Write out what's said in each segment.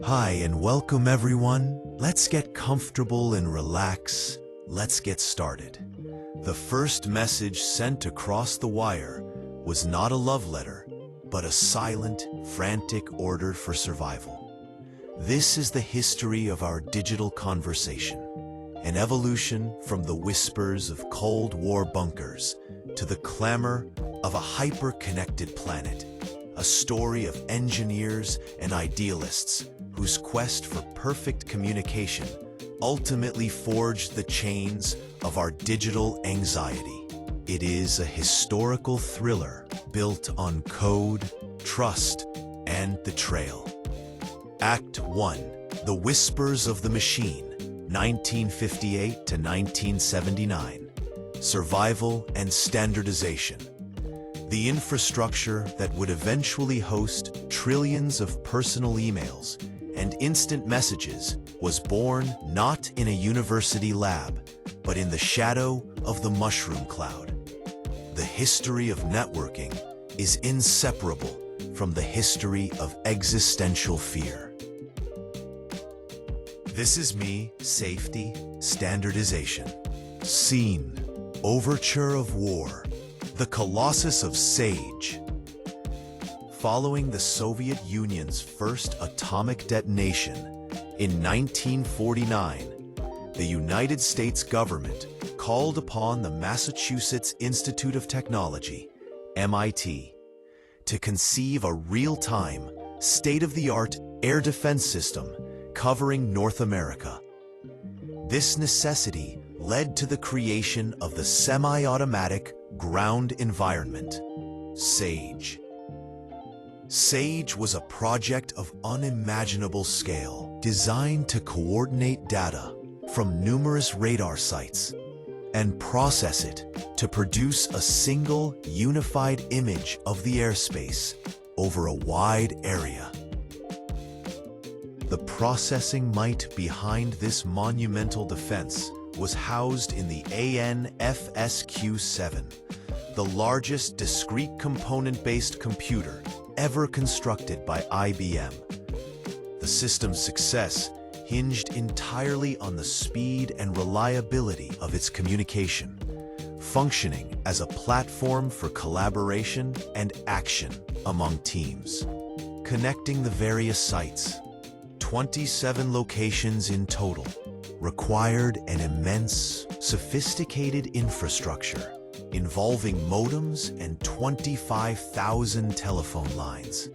Hi and welcome everyone. Let's get comfortable and relax. Let's get started. The first message sent across the wire was not a love letter, but a silent, frantic order for survival. This is the history of our digital conversation, an evolution from the whispers of Cold War bunkers to the clamor of a hyper-connected planet, a story of engineers and idealists whose quest for perfect communication ultimately forged the chains of our digital anxiety. It is a historical thriller built on code, trust, and betrayal. Act 1. The Whispers of the Machine, 1958 to 1979. Survival and standardization. The infrastructure that would eventually host trillions of personal emails and instant messages was born not in a university lab, but in the shadow of the mushroom cloud. The history of networking is inseparable from the history of existential fear. This is me, safety, standardization. Scene, overture of war, the Colossus of Sage. Following the Soviet Union's first atomic detonation in 1949, the United States government called upon the Massachusetts Institute of Technology, MIT, to conceive a real-time, state-of-the-art air defense system covering North America. This necessity led to the creation of the semi-automatic ground environment, SAGE. SAGE was a project of unimaginable scale, designed to coordinate data from numerous radar sites and process it to produce a single, unified image of the airspace over a wide area. The processing might behind this monumental defense was housed in the AN/FSQ-7, the largest discrete component-based computer ever constructed by IBM. The system's success hinged entirely on the speed and reliability of its communication, functioning as a platform for collaboration and action among teams. Connecting the various sites, 27 locations in total, required an immense, sophisticated infrastructure involving modems and 25,000 telephone lines.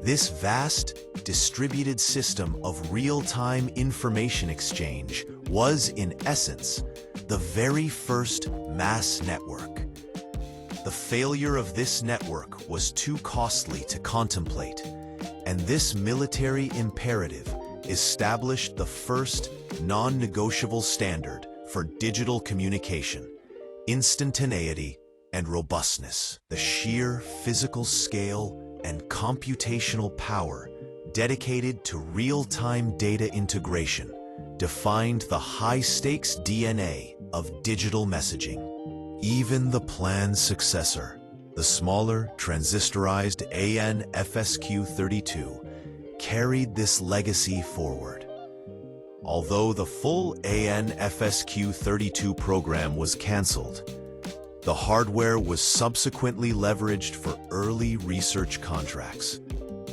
This vast, distributed system of real-time information exchange was, in essence, the very first mass network. The failure of this network was too costly to contemplate, and this military imperative established the first non-negotiable standard for digital communication: instantaneity and robustness. The sheer physical scale and computational power dedicated to real-time data integration defined the high-stakes DNA of digital messaging. Even the planned successor, the smaller transistorized AN/FSQ-32, carried this legacy forward. Although the full AN/FSQ-32 program was canceled, the hardware was subsequently leveraged for early research contracts,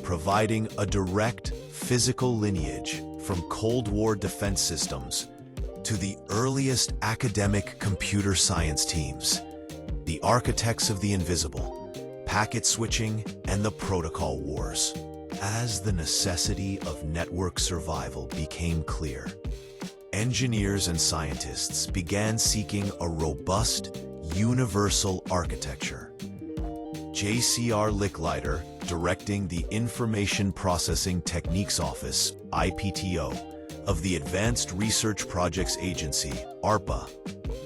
providing a direct physical lineage from Cold War defense systems to the earliest academic computer science teams, the architects of the invisible, packet switching, and the protocol wars. As the necessity of network survival became clear, engineers and scientists began seeking a robust, universal architecture. J.C.R. Licklider, directing the Information Processing Techniques Office, IPTO, of the Advanced Research Projects Agency, ARPA,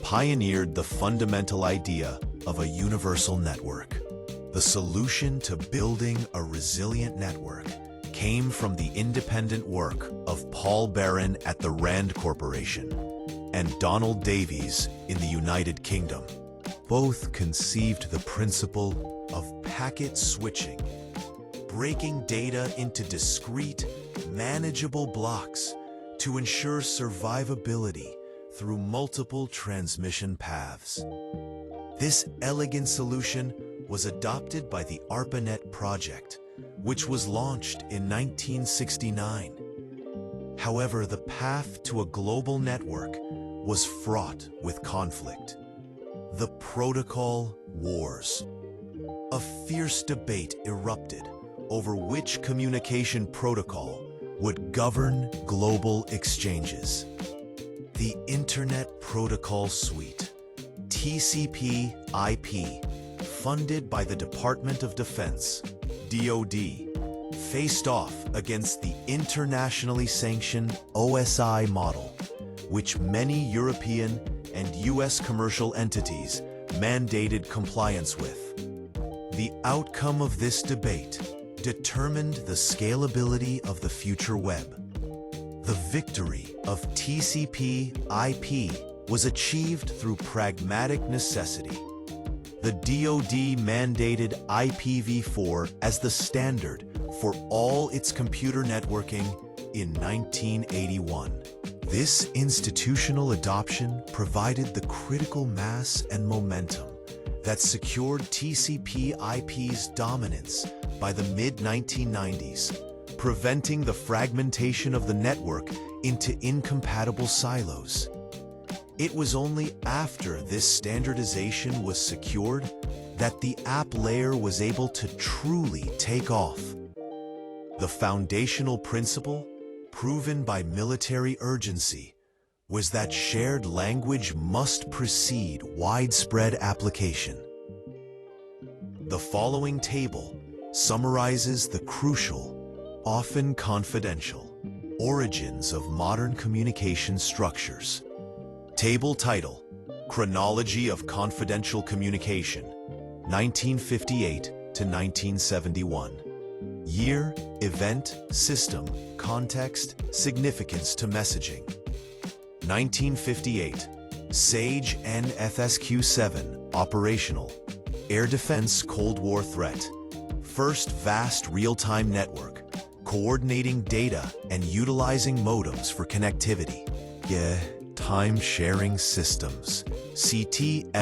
pioneered the fundamental idea of a universal network. The solution to building a resilient network came from the independent work of Paul Barron at the Rand Corporation and Donald Davies in the United Kingdom. Both conceived the principle of packet switching, breaking data into discrete, manageable blocks to ensure survivability through multiple transmission paths. This elegant solution was adopted by the ARPANET project, which was launched in 1969. However, the path to a global network was fraught with conflict. The Protocol Wars. A fierce debate erupted over which communication protocol would govern global exchanges. The Internet Protocol Suite, TCP/IP, funded by the Department of Defense, DoD, faced off against the internationally sanctioned OSI model, which many European and US commercial entities mandated compliance with. The outcome of this debate determined the scalability of the future web. The victory of TCP/IP was achieved through pragmatic necessity. The DoD mandated IPv4 as the standard for all its computer networking in 1981. This institutional adoption provided the critical mass and momentum that secured TCP/IP's dominance by the mid-1990s, preventing the fragmentation of the network into incompatible silos. It was only after this standardization was secured that the app layer was able to truly take off. The foundational principle, proven by military urgency, was that shared language must precede widespread application. The following table summarizes the crucial, often confidential, origins of modern communication structures. Table title: Chronology of Confidential Communication, 1958 to 1971. Year, event, system, context, significance to messaging. 1958, SAGE NFSQ-7, operational. Air Defense Cold War threat. First vast real-time network, coordinating data and utilizing modems for connectivity. Time-sharing systems, CTSS-SDC.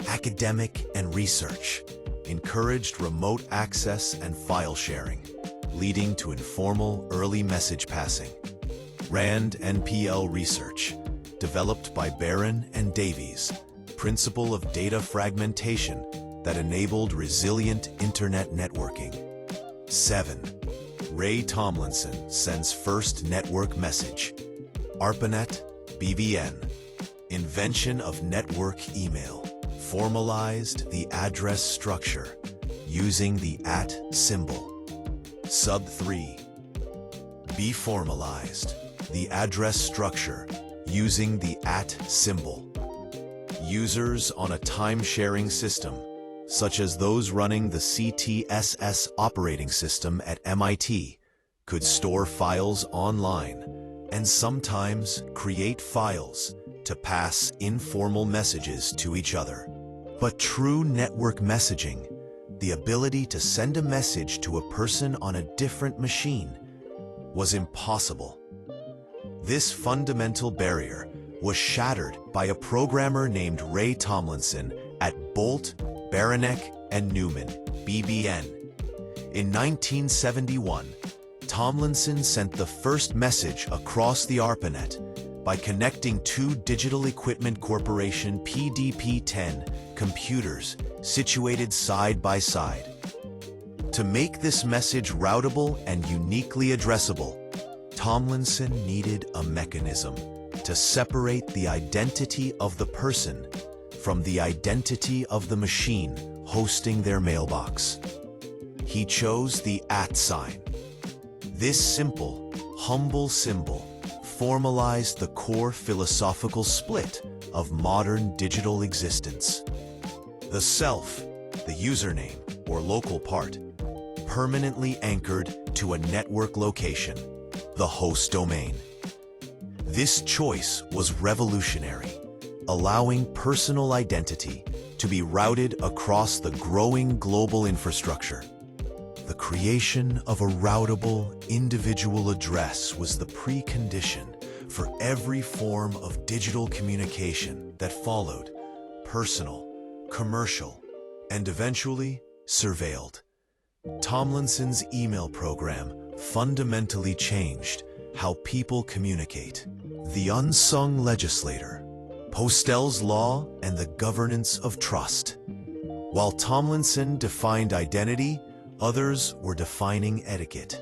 Academic and research. Encouraged remote access and file sharing, leading to informal early message passing. RAND NPL research, developed by Barron and Davies, principle of data fragmentation that enabled resilient internet networking. 7. Ray Tomlinson sends first network message. ARPANET, BBN. Invention of network email. Formalized the address structure using the @ symbol. Sub 3. Be formalized the address structure using the @ symbol. Users on a time-sharing system, such as those running the CTSS operating system at MIT, could store files online and sometimes create files to pass informal messages to each other. But true network messaging, the ability to send a message to a person on a different machine, was impossible. This fundamental barrier was shattered by a programmer named Ray Tomlinson at Bolt, Baranek, and Newman, BBN. In 1971, Tomlinson sent the first message across the ARPANET by connecting two Digital Equipment Corporation PDP-10 computers situated side by side. To make this message routable and uniquely addressable, Tomlinson needed a mechanism to separate the identity of the person from the identity of the machine hosting their mailbox. He chose the @ sign. This simple, humble symbol formalized the core philosophical split of modern digital existence. The self, the username or local part, permanently anchored to a network location, the host domain. This choice was revolutionary, allowing personal identity to be routed across the growing global infrastructure. The creation of a routable individual address was the precondition for every form of digital communication that followed: personal, commercial, and eventually surveilled. Tomlinson's email program fundamentally changed how people communicate. The unsung legislator, Postel's law and the governance of trust. While Tomlinson defined identity, others were defining etiquette.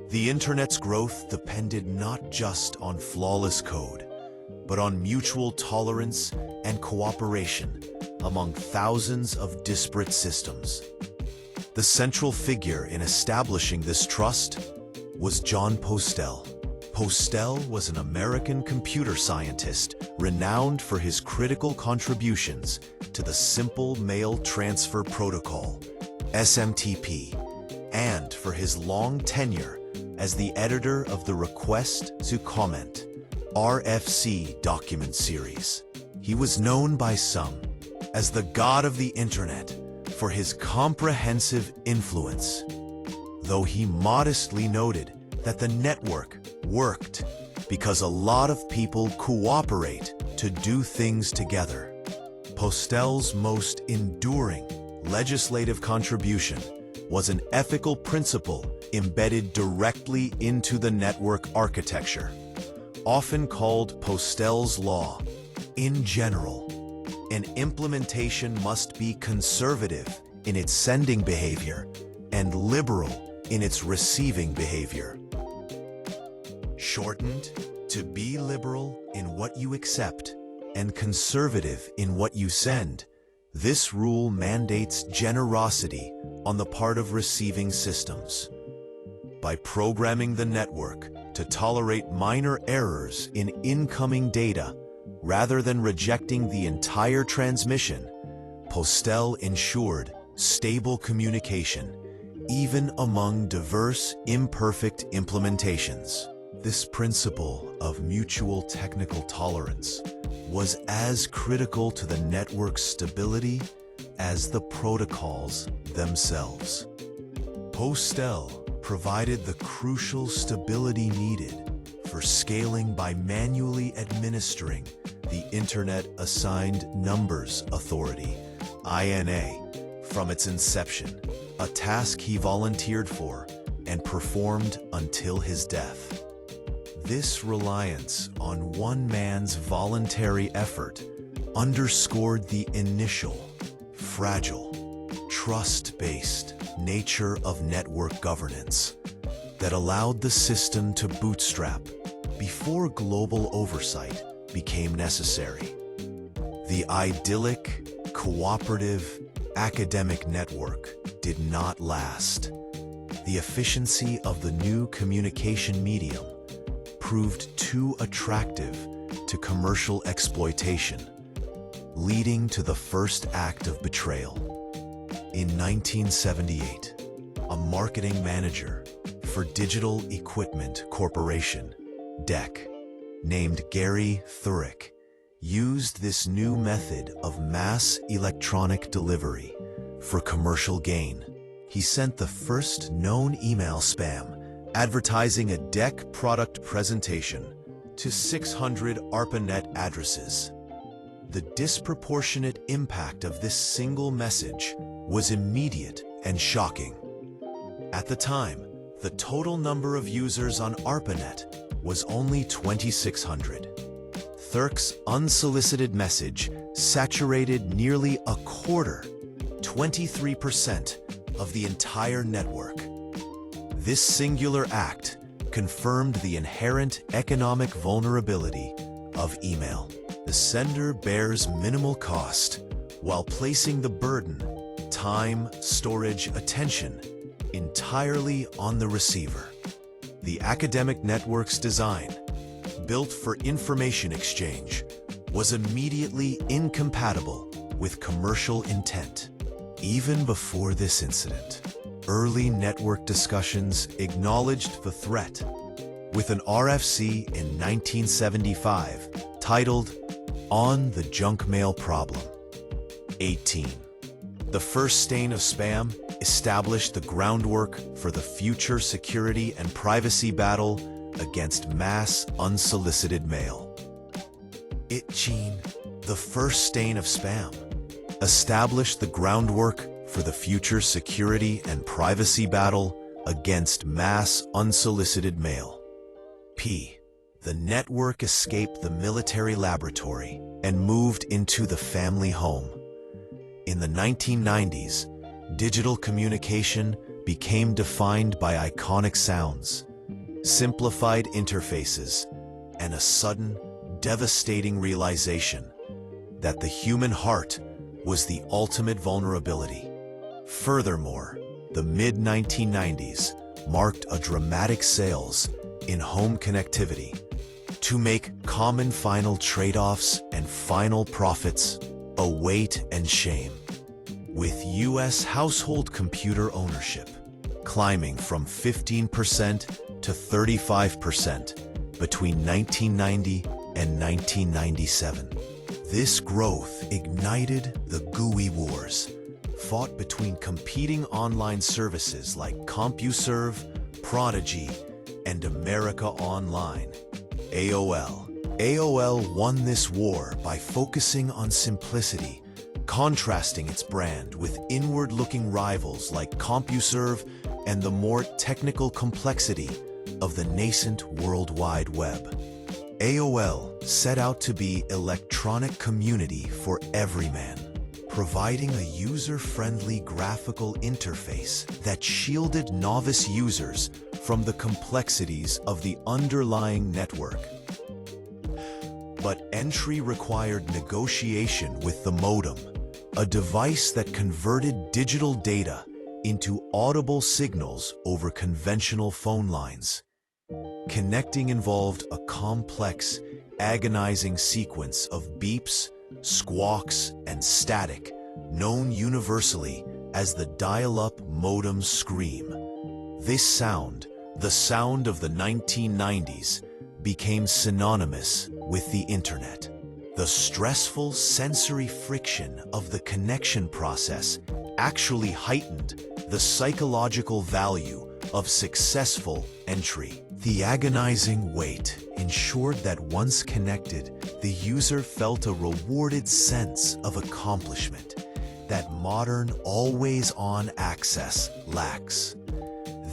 The Internet's growth depended not just on flawless code, but on mutual tolerance and cooperation among thousands of disparate systems. The central figure in establishing this trust was John Postel. Postel was an American computer scientist renowned for his critical contributions to the Simple Mail Transfer Protocol, SMTP, and for his long tenure as the editor of the Request to Comment, RFC document series. He was known by some as the God of the Internet for his comprehensive influence, though he modestly noted that the network worked because a lot of people cooperate to do things together. Postel's most enduring legislative contribution was an ethical principle embedded directly into the network architecture, often called Postel's law. In general, an implementation must be conservative in its sending behavior and liberal in its receiving behavior. Shortened to be liberal in what you accept and conservative in what you send, this rule mandates generosity on the part of receiving systems. By programming the network to tolerate minor errors in incoming data rather than rejecting the entire transmission, Postel ensured stable communication, even among diverse, imperfect implementations. This principle of mutual technical tolerance was as critical to the network's stability as the protocols themselves. Postel provided the crucial stability needed for scaling by manually administering the Internet Assigned Numbers Authority, INA, from its inception, a task he volunteered for and performed until his death. This reliance on one man's voluntary effort underscored the initial, fragile, trust-based nature of network governance that allowed the system to bootstrap before global oversight became necessary. The idyllic, cooperative, academic network did not last. The efficiency of the new communication medium proved too attractive to commercial exploitation, leading to the first act of betrayal. In 1978, a marketing manager for Digital Equipment Corporation, DEC, named Gary Thurick, used this new method of mass electronic delivery for commercial gain. He sent the first known email spam advertising a DEC product presentation to 600 ARPANET addresses. The disproportionate impact of this single message was immediate and shocking. At the time, the total number of users on ARPANET was only 2,600. Thurick's unsolicited message saturated nearly a quarter, 23%, of the entire network. This singular act confirmed the inherent economic vulnerability of email. The sender bears minimal cost while placing the burden, time, storage, attention entirely on the receiver. The academic network's design, built for information exchange, was immediately incompatible with commercial intent. Even before this incident, early network discussions acknowledged the threat, with an RFC in 1975 titled "On the Junk Mail Problem." 18. The first stain of spam established the groundwork for the future security and privacy battle against mass unsolicited mail. 18. The first stain of spam established the groundwork for the future security and privacy battle against mass unsolicited mail. P. The network escaped the military laboratory and moved into the family home. In the 1990s, digital communication became defined by iconic sounds, simplified interfaces, and a sudden, devastating realization that the human heart was the ultimate vulnerability. Furthermore, the mid-1990s marked a dramatic sales in home connectivity to make common final trade-offs and final profits a weight and shame, with U.S. household computer ownership climbing from 15% to 35% between 1990 and 1997. This growth ignited the GUI wars, fought between competing online services like CompuServe, Prodigy, and America Online, AOL. AOL won this war by focusing on simplicity, contrasting its brand with inward-looking rivals like CompuServe and the more technical complexity of the nascent World Wide Web. AOL set out to be electronic community for every man, providing a user-friendly graphical interface that shielded novice users from the complexities of the underlying network. But entry required negotiation with the modem, a device that converted digital data into audible signals over conventional phone lines. Connecting involved a complex, agonizing sequence of beeps, squawks, and static, known universally as the dial-up modem scream. This sound, the sound of the 1990s, became synonymous with the internet. The stressful sensory friction of the connection process actually heightened the psychological value of successful entry. The agonizing wait ensured that once connected, the user felt a rewarded sense of accomplishment that modern always-on access lacks.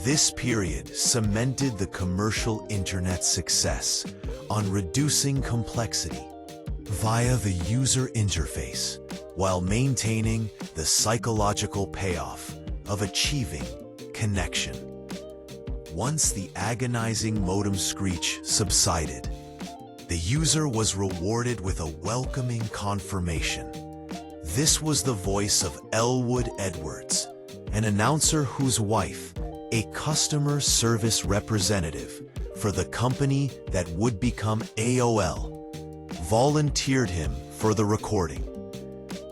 This period cemented the commercial internet's success on reducing complexity via the user interface, while maintaining the psychological payoff of achieving connection. Once the agonizing modem screech subsided, the user was rewarded with a welcoming confirmation. This was the voice of Elwood Edwards, an announcer whose wife, a customer service representative for the company that would become AOL, volunteered him for the recording.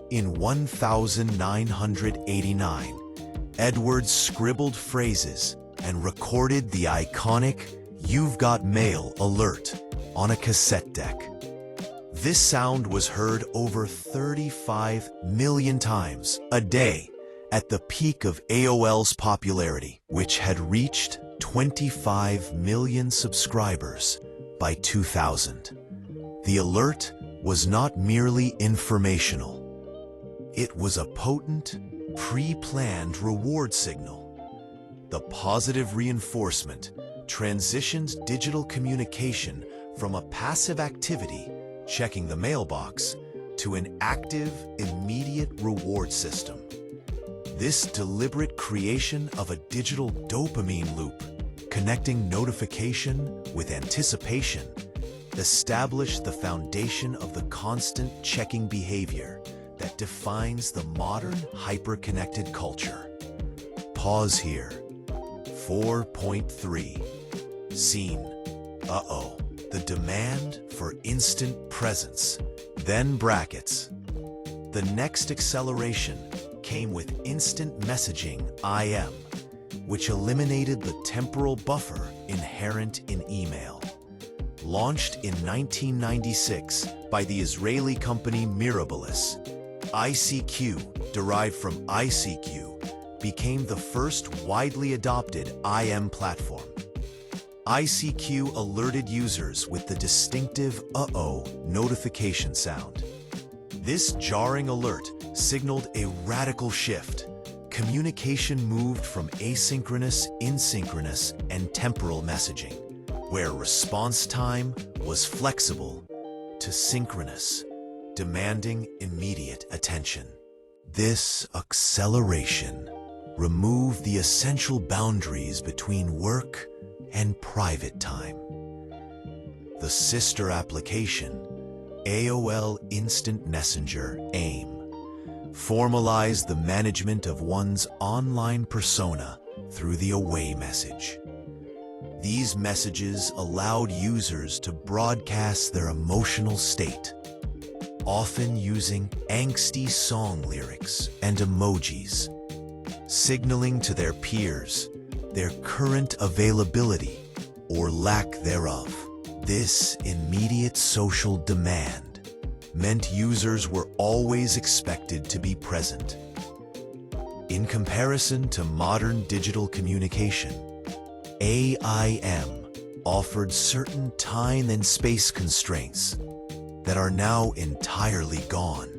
In 1989, Edwards scribbled phrases and recorded the iconic "You've Got Mail" alert on a cassette deck. This sound was heard over 35 million times a day at the peak of AOL's popularity, which had reached 25 million subscribers by 2000. The alert was not merely informational. It was a potent, pre-planned reward signal. The positive reinforcement transitioned digital communication from a passive activity, checking the mailbox, to an active, immediate reward system. This deliberate creation of a digital dopamine loop, connecting notification with anticipation, established the foundation of the constant checking behavior that defines the modern hyper-connected culture. Pause here. 4.3. Scene. The demand for instant presence. Then brackets. The next acceleration came with instant messaging (IM), which eliminated the temporal buffer inherent in email. Launched in 1996 by the Israeli company Mirabilis, ICQ, derived from ICQ, became the first widely adopted IM platform. ICQ alerted users with the distinctive "uh-oh" notification sound. This jarring alert signaled a radical shift. Communication moved from asynchronous, asynchronous, and temporal messaging, where response time was flexible, to synchronous, demanding immediate attention. This acceleration removed the essential boundaries between work and private time. The sister application, AOL Instant Messenger (AIM), formalized the management of one's online persona through the away message. These messages allowed users to broadcast their emotional state, often using angsty song lyrics and emojis, signaling to their peers their current availability or lack thereof. This immediate social demand meant users were always expected to be present. In comparison to modern digital communication, AIM offered certain time and space constraints that are now entirely gone.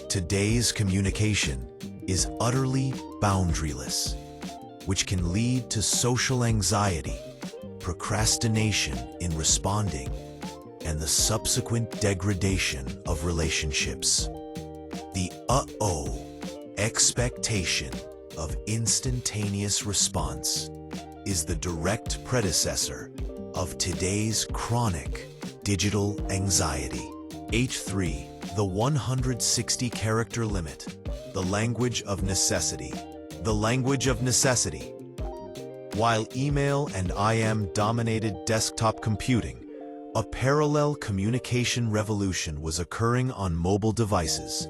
Today's communication is utterly boundaryless, which can lead to social anxiety, procrastination in responding, and the subsequent degradation of relationships. The uh-oh expectation of instantaneous response is the direct predecessor of today's chronic digital anxiety. H3, the 160-character limit, the language of necessity. The language of necessity. While email and IM dominated desktop computing, a parallel communication revolution was occurring on mobile devices.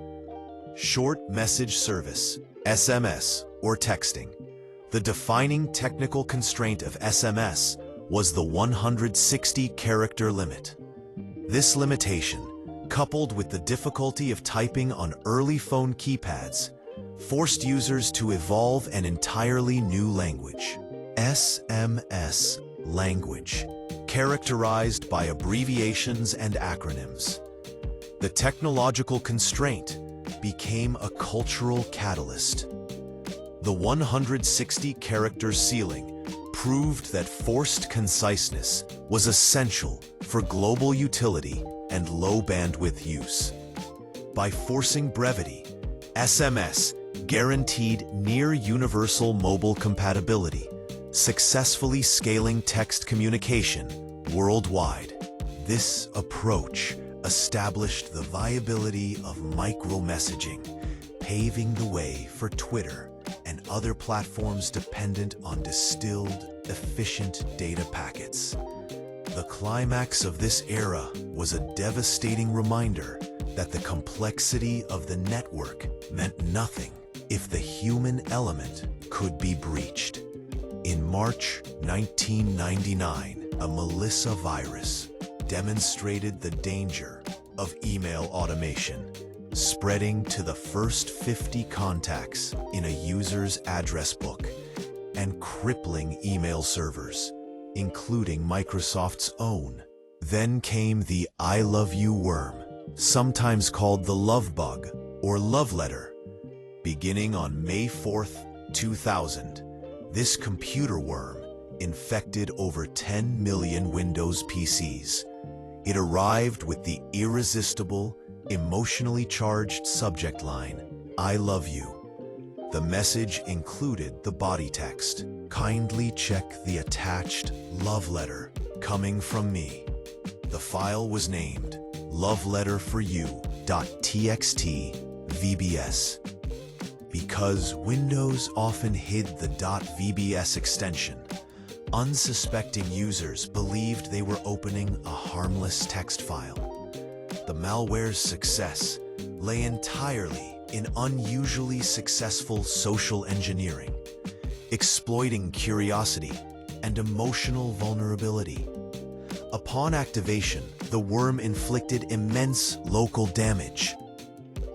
Short message service, SMS, or texting. The defining technical constraint of SMS was the 160-character limit. This limitation, coupled with the difficulty of typing on early phone keypads, forced users to evolve an entirely new language. SMS language, characterized by abbreviations and acronyms. The technological constraint became a cultural catalyst. The 160-character ceiling proved that forced conciseness was essential for global utility and low-bandwidth use. By forcing brevity, SMS guaranteed near-universal mobile compatibility, successfully scaling text communication worldwide. This approach established the viability of micro-messaging, paving the way for Twitter and other platforms dependent on distilled, efficient data packets. The climax of this era was a devastating reminder that the complexity of the network meant nothing if the human element could be breached. In March 1999, a Melissa virus demonstrated the danger of email automation, spreading to the first 50 contacts in a user's address book and crippling email servers, including Microsoft's own. Then came the I love you worm, sometimes called the love bug or love letter. Beginning on May 4th, 2000, this computer worm infected over 10 million Windows PCs. It arrived with the irresistible, emotionally charged subject line, I love you. The message included the body text, kindly check the attached love letter coming from me. The file was named loveletterforyou.txt VBS. Because Windows often hid the .vbs extension, unsuspecting users believed they were opening a harmless text file. The malware's success lay entirely in unusually successful social engineering, exploiting curiosity and emotional vulnerability. Upon activation, the worm inflicted immense local damage.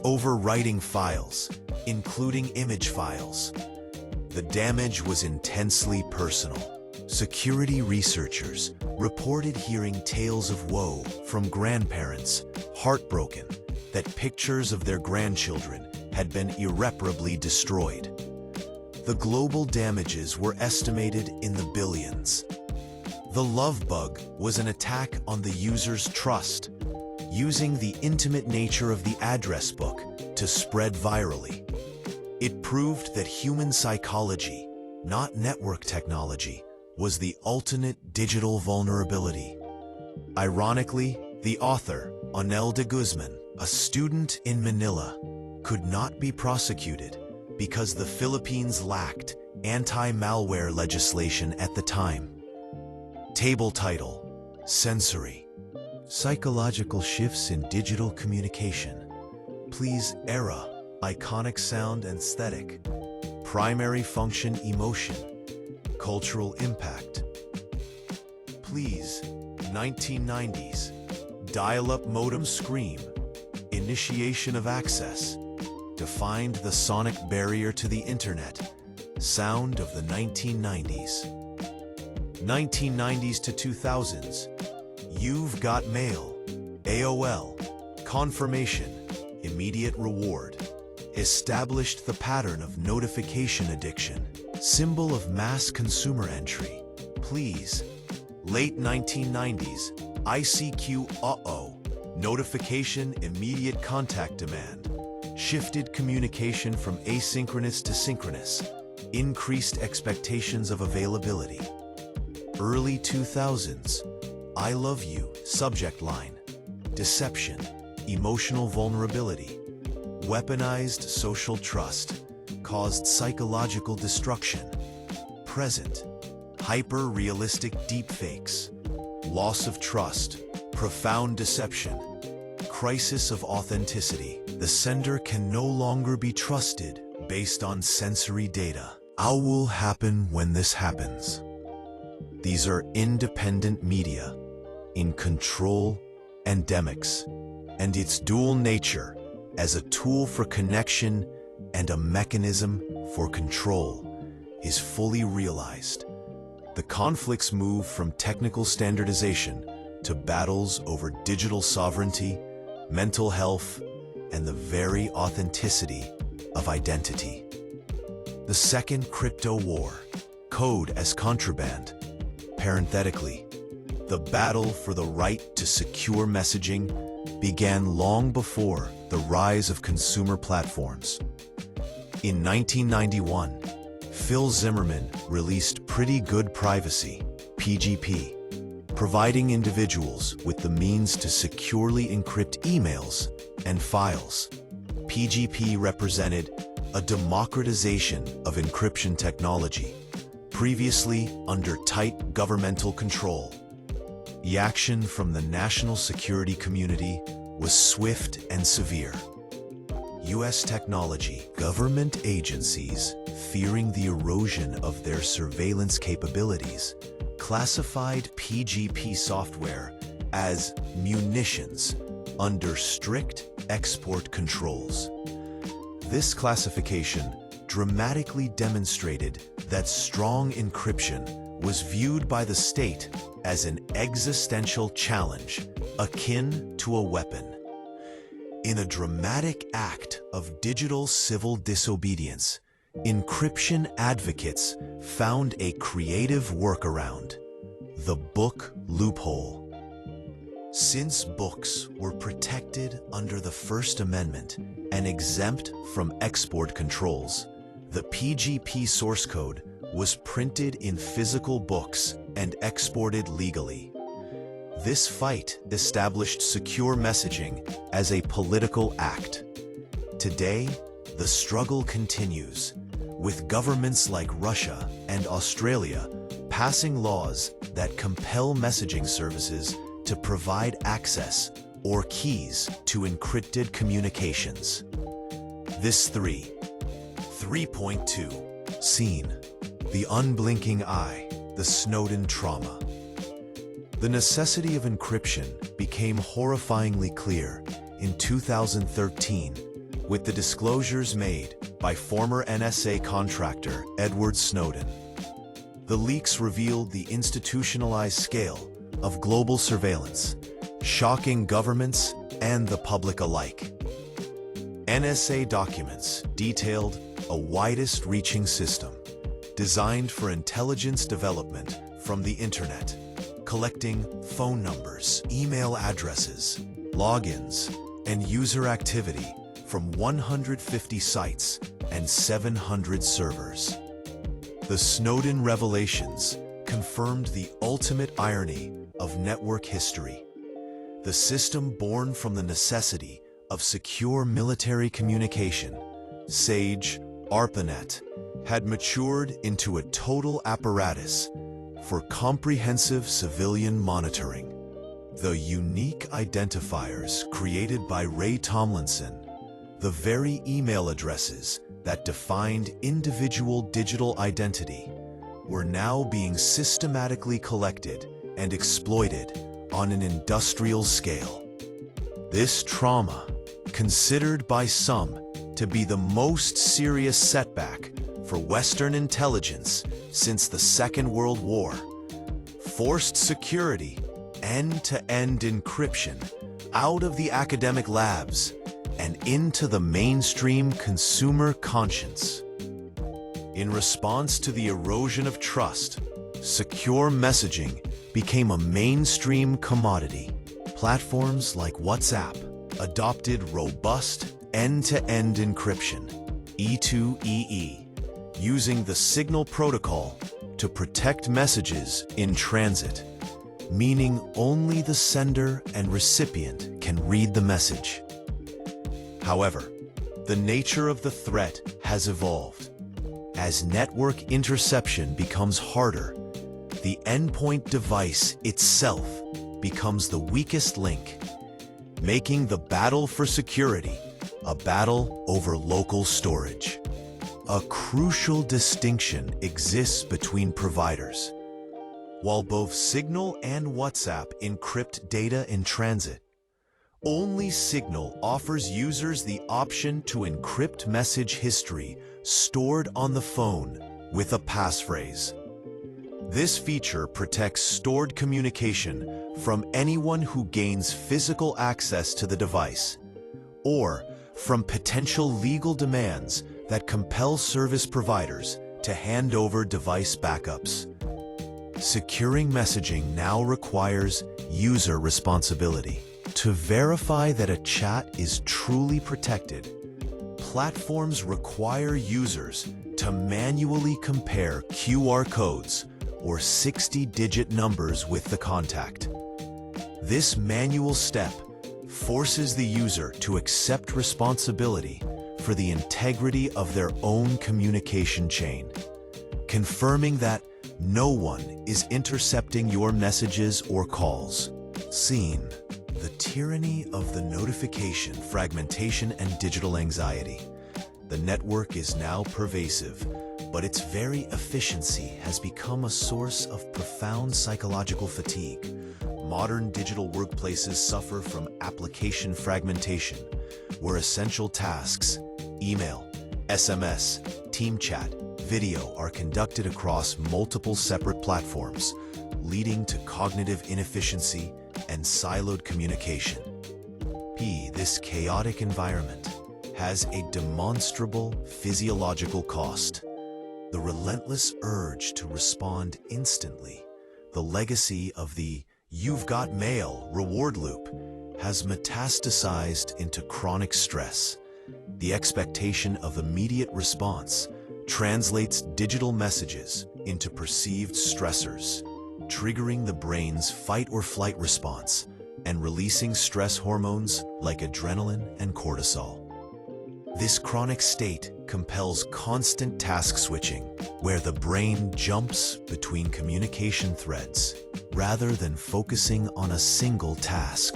overwriting files, including image files. The damage was intensely personal. Security researchers reported hearing tales of woe from grandparents, heartbroken that pictures of their grandchildren had been irreparably destroyed. The global damages were estimated in the billions. The love bug was an attack on the user's trust, using the intimate nature of the address book to spread virally. It proved that human psychology, not network technology, was the ultimate digital vulnerability. Ironically, the author, Onel de Guzman, a student in Manila, could not be prosecuted because the Philippines lacked anti-malware legislation at the time. Table title: Sensory. Psychological shifts in digital communication. Please era, iconic sound and aesthetic. Primary function emotion. Cultural impact. Please, 1990s. Dial-up modem scream. Initiation of access. Defined the sonic barrier to the internet. Sound of the 1990s. 1990s to 2000s. You've got mail. AOL. Confirmation. Immediate reward. Established the pattern of notification addiction. Symbol of mass consumer entry. Please. Late 1990s. ICQ notification immediate contact demand. Shifted communication from asynchronous to synchronous. Increased expectations of availability. Early 2000s. I love you, subject line. Deception. Emotional vulnerability. Weaponized social trust. Caused psychological destruction. Present. Hyper-realistic deepfakes. Loss of trust. Profound deception. Crisis of authenticity. The sender can no longer be trusted based on sensory data. How will happen when this happens? These are independent media, in control endemics, and its dual nature as a tool for connection and a mechanism for control is fully realized. The conflicts move from technical standardization to battles over digital sovereignty, mental health, and the very authenticity of identity. The second crypto war, code as contraband. Parenthetically, the battle for the right to secure messaging began long before the rise of consumer platforms. In 1991, Phil Zimmermann released Pretty Good Privacy, PGP, providing individuals with the means to securely encrypt emails and files. PGP represented a democratization of encryption technology, previously under tight governmental control. The action from the national security community was swift and severe. U.S. technology, government agencies, fearing the erosion of their surveillance capabilities, classified PGP software as munitions under strict export controls. This classification dramatically demonstrated that strong encryption was viewed by the state as an existential challenge akin to a weapon. In a dramatic act of digital civil disobedience, encryption advocates found a creative workaround: the book loophole. Since books were protected under the First Amendment and exempt from export controls, the PGP source code was printed in physical books and exported legally. This fight established secure messaging as a political act. Today, the struggle continues, with governments like Russia and Australia passing laws that compel messaging services to provide access or keys to encrypted communications. This 3.2 Scene: the unblinking eye, the Snowden trauma. The necessity of encryption became horrifyingly clear in 2013 with the disclosures made by former NSA contractor Edward Snowden. The leaks revealed the institutionalized scale of global surveillance, shocking governments and the public alike. NSA documents detailed a widest-reaching system designed for intelligence development from the internet, collecting phone numbers, email addresses, logins, and user activity from 150 sites and 700 servers. The Snowden revelations confirmed the ultimate irony of network history. The system born from the necessity of secure military communication, SAGE, ARPANET, had matured into a total apparatus for comprehensive civilian monitoring. The unique identifiers created by Ray Tomlinson, the very email addresses that defined individual digital identity, were now being systematically collected and exploited on an industrial scale. This trauma, considered by some to be the most serious setback for Western intelligence since the Second World War, forced security, end-to-end encryption out of the academic labs and into the mainstream consumer conscience. In response to the erosion of trust, secure messaging became a mainstream commodity. Platforms like WhatsApp adopted robust end-to-end encryption, E2EE, using the Signal protocol to protect messages in transit, meaning only the sender and recipient can read the message. However, the nature of the threat has evolved. As network interception becomes harder, the endpoint device itself becomes the weakest link, making the battle for security a battle over local storage. A crucial distinction exists between providers. While both Signal and WhatsApp encrypt data in transit, only Signal offers users the option to encrypt message history stored on the phone with a passphrase. This feature protects stored communication from anyone who gains physical access to the device, or from potential legal demands that compel service providers to hand over device backups. Securing messaging now requires user responsibility. To verify that a chat is truly protected, platforms require users to manually compare QR codes or 60-digit numbers with the contact. This manual step forces the user to accept responsibility for the integrity of their own communication chain, confirming that no one is intercepting your messages or calls. Scene: the tyranny of the notification, fragmentation, and digital anxiety. The network is now pervasive, but its very efficiency has become a source of profound psychological fatigue. Modern digital workplaces suffer from application fragmentation, where essential tasks, email, SMS, team chat, video are conducted across multiple separate platforms, leading to cognitive inefficiency and siloed communication. This chaotic environment has a demonstrable physiological cost. The relentless urge to respond instantly, the legacy of the "you've got mail" reward loop, has metastasized into chronic stress. The expectation of immediate response translates digital messages into perceived stressors, triggering the brain's fight-or-flight response and releasing stress hormones like adrenaline and cortisol. This chronic state compels constant task switching, where the brain jumps between communication threads rather than focusing on a single task.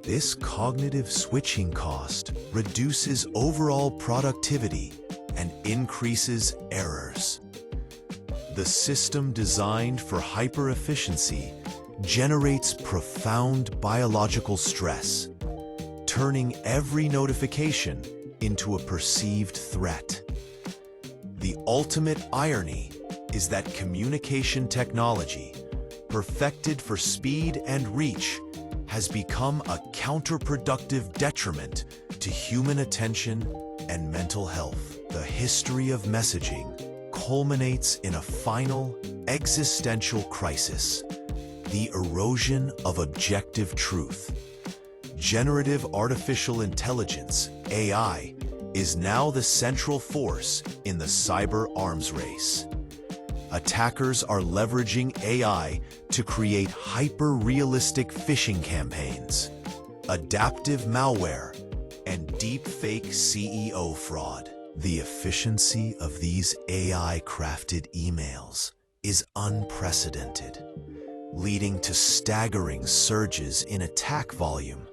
This cognitive switching cost reduces overall productivity and increases errors. The system designed for hyper-efficiency generates profound biological stress, turning every notification into a perceived threat. The ultimate irony is that communication technology, perfected for speed and reach, has become a counterproductive detriment to human attention and mental health. The history of messaging culminates in a final, existential crisis: the erosion of objective truth. Generative artificial intelligence, AI, is now the central force in the cyber arms race. Attackers are leveraging AI to create hyper-realistic phishing campaigns, adaptive malware, and deepfake CEO fraud. The efficiency of these AI-crafted emails is unprecedented, leading to staggering surges in attack volume,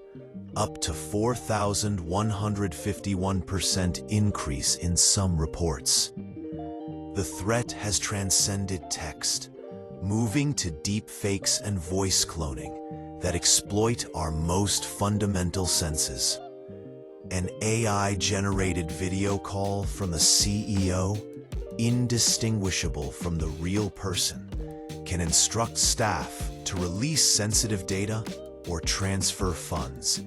up to 4,151% increase in some reports. The threat has transcended text, moving to deepfakes and voice cloning that exploit our most fundamental senses. An AI-generated video call from a CEO, indistinguishable from the real person, can instruct staff to release sensitive data or transfer funds,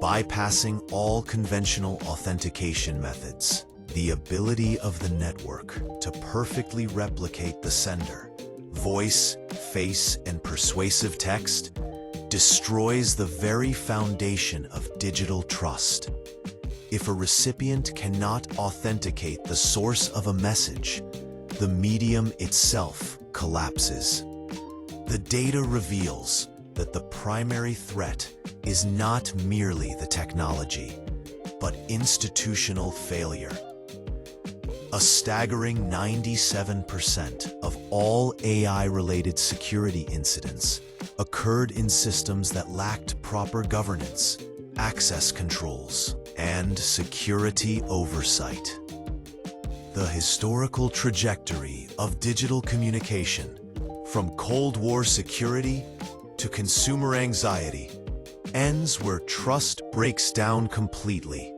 bypassing all conventional authentication methods. The ability of the network to perfectly replicate the sender, voice, face, and persuasive text destroys the very foundation of digital trust. If a recipient cannot authenticate the source of a message, the medium itself collapses. The data reveals that the primary threat is not merely the technology, but institutional failure. A staggering 97% of all AI-related security incidents occurred in systems that lacked proper governance, access controls, and security oversight. The historical trajectory of digital communication, from Cold War security to consumer anxiety, ends where trust breaks down completely,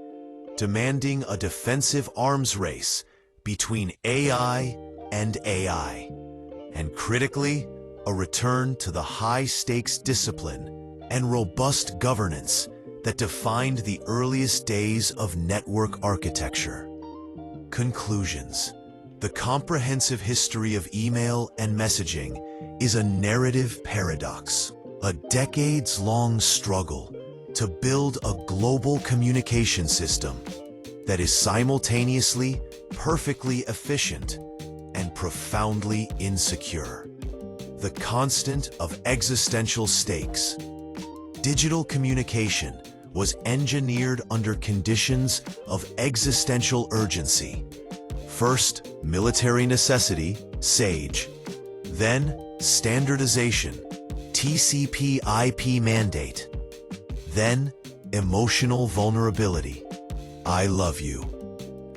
demanding a defensive arms race between AI and AI, and critically, a return to the high-stakes discipline and robust governance that defined the earliest days of network architecture. Conclusions. The comprehensive history of email and messaging is a narrative paradox, a decades-long struggle to build a global communication system that is simultaneously perfectly efficient and profoundly insecure. The constant of existential stakes. Digital communication was engineered under conditions of existential urgency. First, military necessity, SAGE. Then, standardization, TCP/IP mandate. Then, emotional vulnerability, I love you.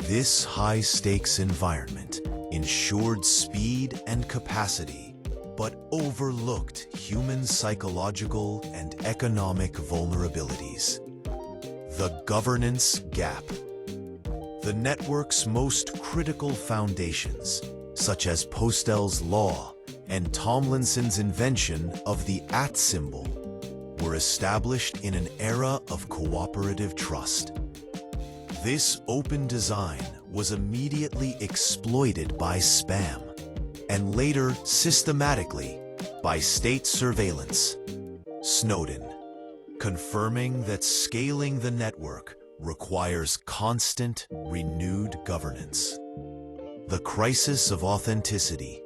This high-stakes environment ensured speed and capacity, but overlooked human psychological and economic vulnerabilities. The governance gap. The network's most critical foundations, such as Postel's law and Tomlinson's invention of the @ symbol, were established in an era of cooperative trust. This open design was immediately exploited by spam, and later systematically by state surveillance. Snowden, confirming that scaling the network requires constant, renewed governance. The crisis of authenticity.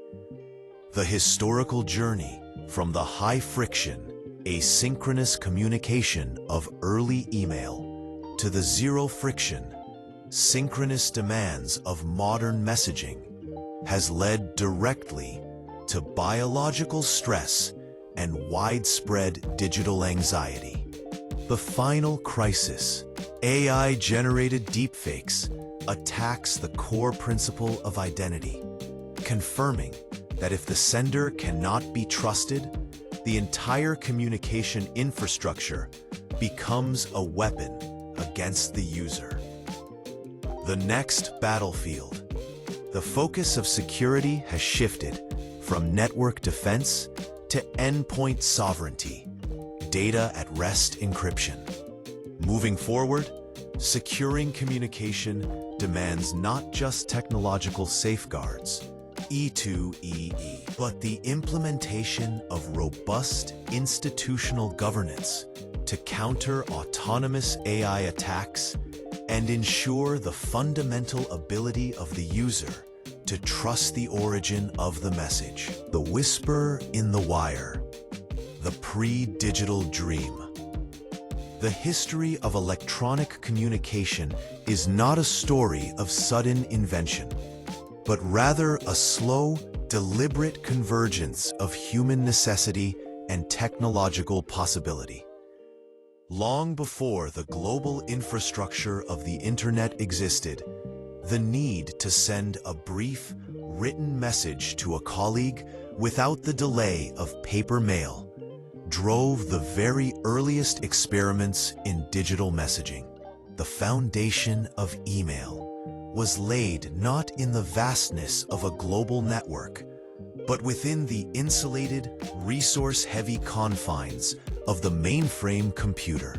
The historical journey from the high-friction, asynchronous communication of early email to the zero-friction, synchronous demands of modern messaging has led directly to biological stress and widespread digital anxiety. The final crisis, AI-generated deepfakes, attacks the core principle of identity, confirming that if the sender cannot be trusted, the entire communication infrastructure becomes a weapon against the user. The next battlefield. The focus of security has shifted from network defense to endpoint sovereignty, data at rest encryption. Moving forward, securing communication demands not just technological safeguards, E2EE, but the implementation of robust institutional governance to counter autonomous AI attacks and ensure the fundamental ability of the user to trust the origin of the message. The whisper in the wire. The pre-digital dream. The history of electronic communication is not a story of sudden invention, but rather a slow, deliberate convergence of human necessity and technological possibility. Long before the global infrastructure of the Internet existed, the need to send a brief, written message to a colleague without the delay of paper mail drove the very earliest experiments in digital messaging. The foundation of email was laid not in the vastness of a global network, but within the insulated, resource-heavy confines of the mainframe computer.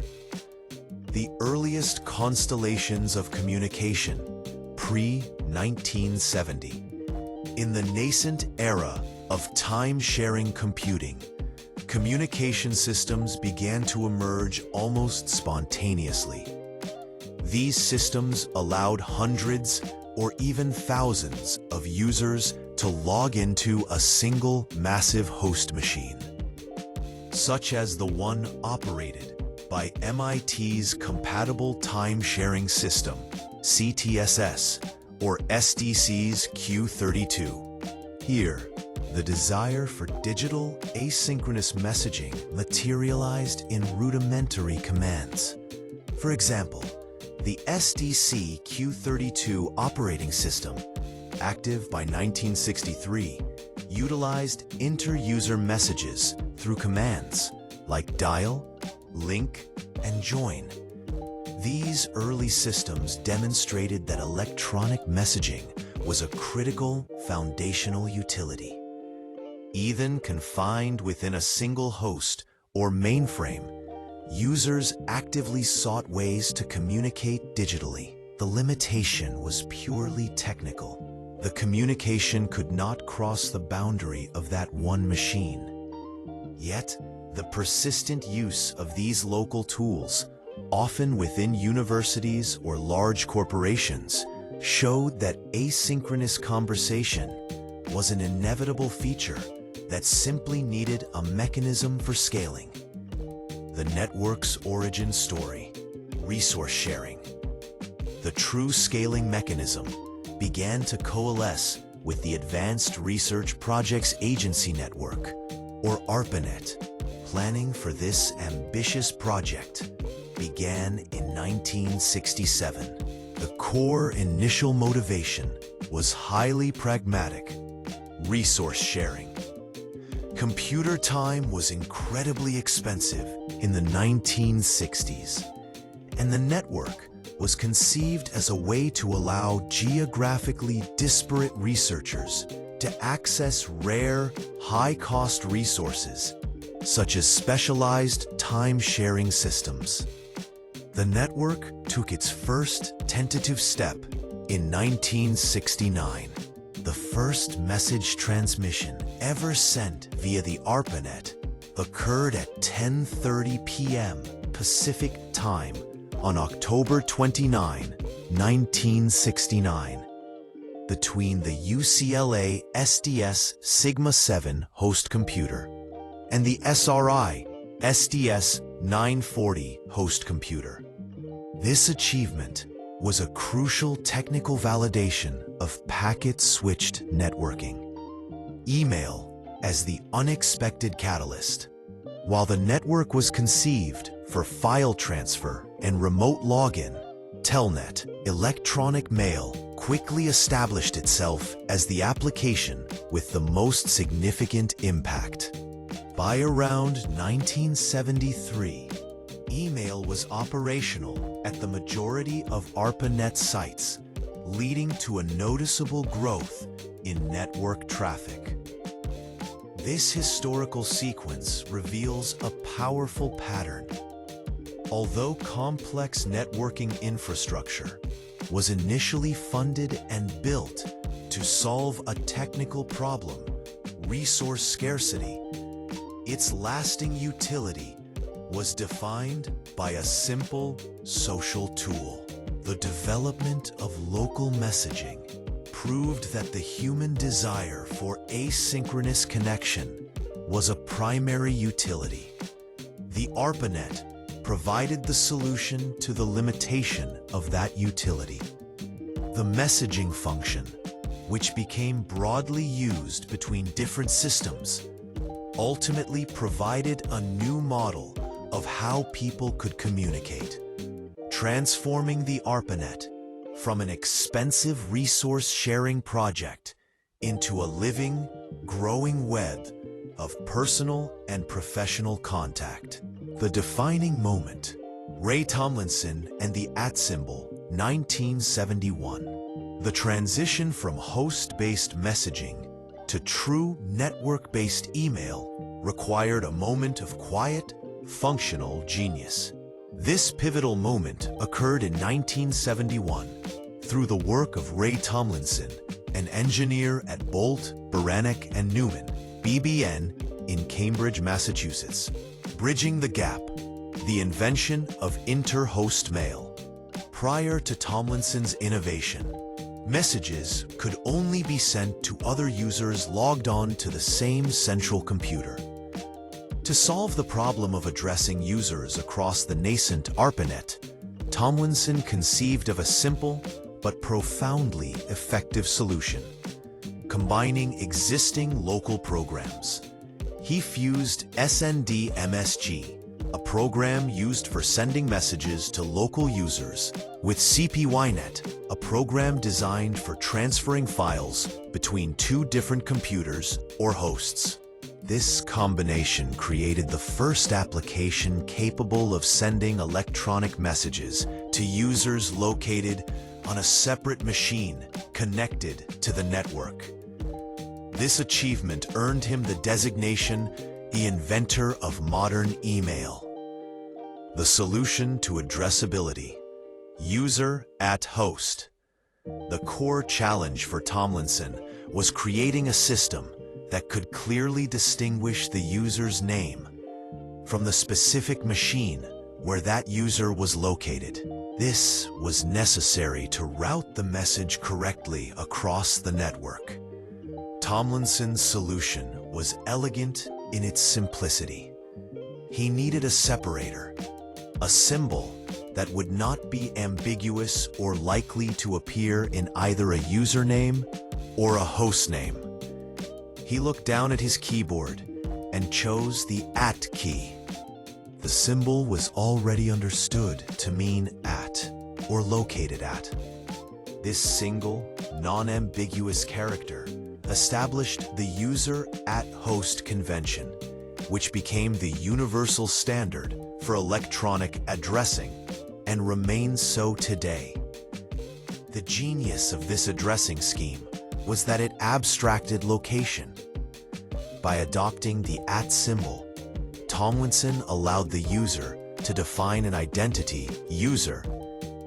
The earliest constellations of communication, pre-1970. In the nascent era of time-sharing computing, communication systems began to emerge almost spontaneously. These systems allowed hundreds or even thousands of users to log into a single massive host machine, such as the one operated by MIT's Compatible Time-Sharing System, CTSS, or SDC's Q32. Here, the desire for digital asynchronous messaging materialized in rudimentary commands. For example, the SDC Q32 operating system, active by 1963, utilized inter-user messages through commands like dial, link, and join. These early systems demonstrated that electronic messaging was a critical foundational utility. Even confined within a single host or mainframe, users actively sought ways to communicate digitally. The limitation was purely technical. The communication could not cross the boundary of that one machine. Yet, the persistent use of these local tools, often within universities or large corporations, showed that asynchronous conversation was an inevitable feature that simply needed a mechanism for scaling. The network's origin story, resource sharing. The true scaling mechanism began to coalesce with the Advanced Research Projects Agency Network, or ARPANET. Planning for this ambitious project began in 1967. The core initial motivation was highly pragmatic: resource sharing. Computer time was incredibly expensive in the 1960s, and the network was conceived as a way to allow geographically disparate researchers to access rare, high-cost resources, such as specialized time-sharing systems. The network took its first tentative step in 1969. The first message transmission ever sent via the ARPANET occurred at 10:30 p.m. Pacific Time on October 29, 1969, between the UCLA SDS Sigma 7 host computer and the SRI SDS 940 host computer. This achievement was a crucial technical validation of packet-switched networking. Email as the unexpected catalyst. While the network was conceived for file transfer and remote login, Telnet, electronic mail, quickly established itself as the application with the most significant impact. By around 1973, email was operational at the majority of ARPANET sites, leading to a noticeable growth in network traffic. This historical sequence reveals a powerful pattern. Although complex networking infrastructure was initially funded and built to solve a technical problem, resource scarcity, its lasting utility was defined by a simple social tool. The development of local messaging proved that the human desire for asynchronous connection was a primary utility. The ARPANET provided the solution to the limitation of that utility. The messaging function, which became broadly used between different systems, ultimately provided a new model of how people could communicate, transforming the ARPANET from an expensive resource-sharing project into a living, growing web of personal and professional contact. The defining moment, Ray Tomlinson and the @ 1971. The transition from host-based messaging to true network-based email required a moment of quiet, functional genius. This pivotal moment occurred in 1971 through the work of Ray Tomlinson, an engineer at Bolt, Beranek and Newman, BBN, in Cambridge, Massachusetts. Bridging the gap, the invention of inter-host mail. Prior to Tomlinson's innovation, messages could only be sent to other users logged on to the same central computer. To solve the problem of addressing users across the nascent ARPANET, Tomlinson conceived of a simple but profoundly effective solution, combining existing local programs. He fused SND-MSG, a program used for sending messages to local users, with CPYNet, a program designed for transferring files between two different computers or hosts. This combination created the first application capable of sending electronic messages to users located on a separate machine connected to the network. This achievement earned him the designation the inventor of modern email. The solution to addressability, user at host. The core challenge for Tomlinson was creating a system that could clearly distinguish the user's name from the specific machine where that user was located. This was necessary to route the message correctly across the network. Tomlinson's solution was elegant in its simplicity. He needed a separator, a symbol that would not be ambiguous or likely to appear in either a username or a hostname. He looked down at his keyboard and chose the @ key. The symbol was already understood to mean at or located at. This single, non-ambiguous character established the user at host convention, which became the universal standard for electronic addressing and remains so today. The genius of this addressing scheme was that it abstracted location. By adopting the @ symbol, Tomlinson allowed the user to define an identity, user,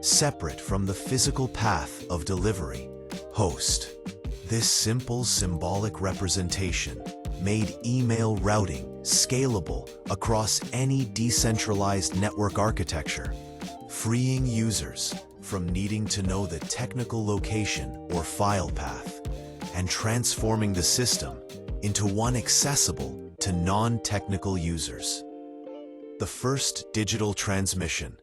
separate from the physical path of delivery, host. This simple symbolic representation made email routing scalable across any decentralized network architecture, freeing users from needing to know the technical location or file path, and transforming the system into one accessible to non-technical users. The first digital transmission.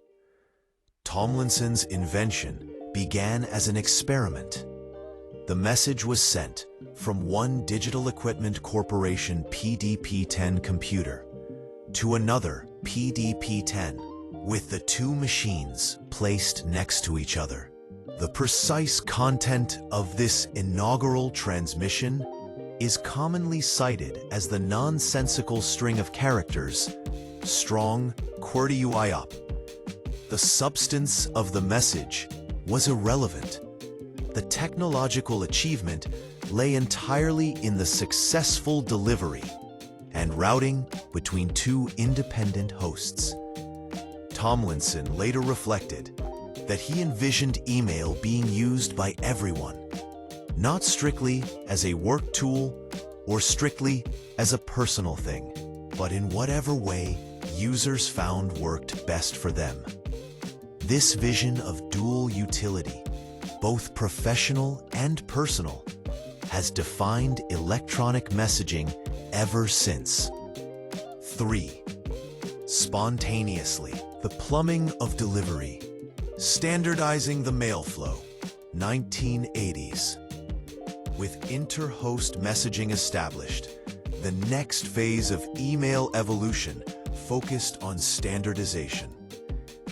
Tomlinson's invention began as an experiment. The message was sent from one Digital Equipment Corporation PDP-10 computer to another PDP-10, with the two machines placed next to each other. The precise content of this inaugural transmission is commonly cited as the nonsensical string of characters, strong QWERTY-UIOP. The substance of the message was irrelevant. The technological achievement lay entirely in the successful delivery and routing between two independent hosts. Tomlinson later reflected that he envisioned email being used by everyone, not strictly as a work tool or strictly as a personal thing, but in whatever way users found worked best for them. This vision of dual utility, both professional and personal, has defined electronic messaging ever since. 3. Spontaneously, the plumbing of delivery. Standardizing the mail flow, 1980s. With inter-host messaging established, the next phase of email evolution focused on standardization,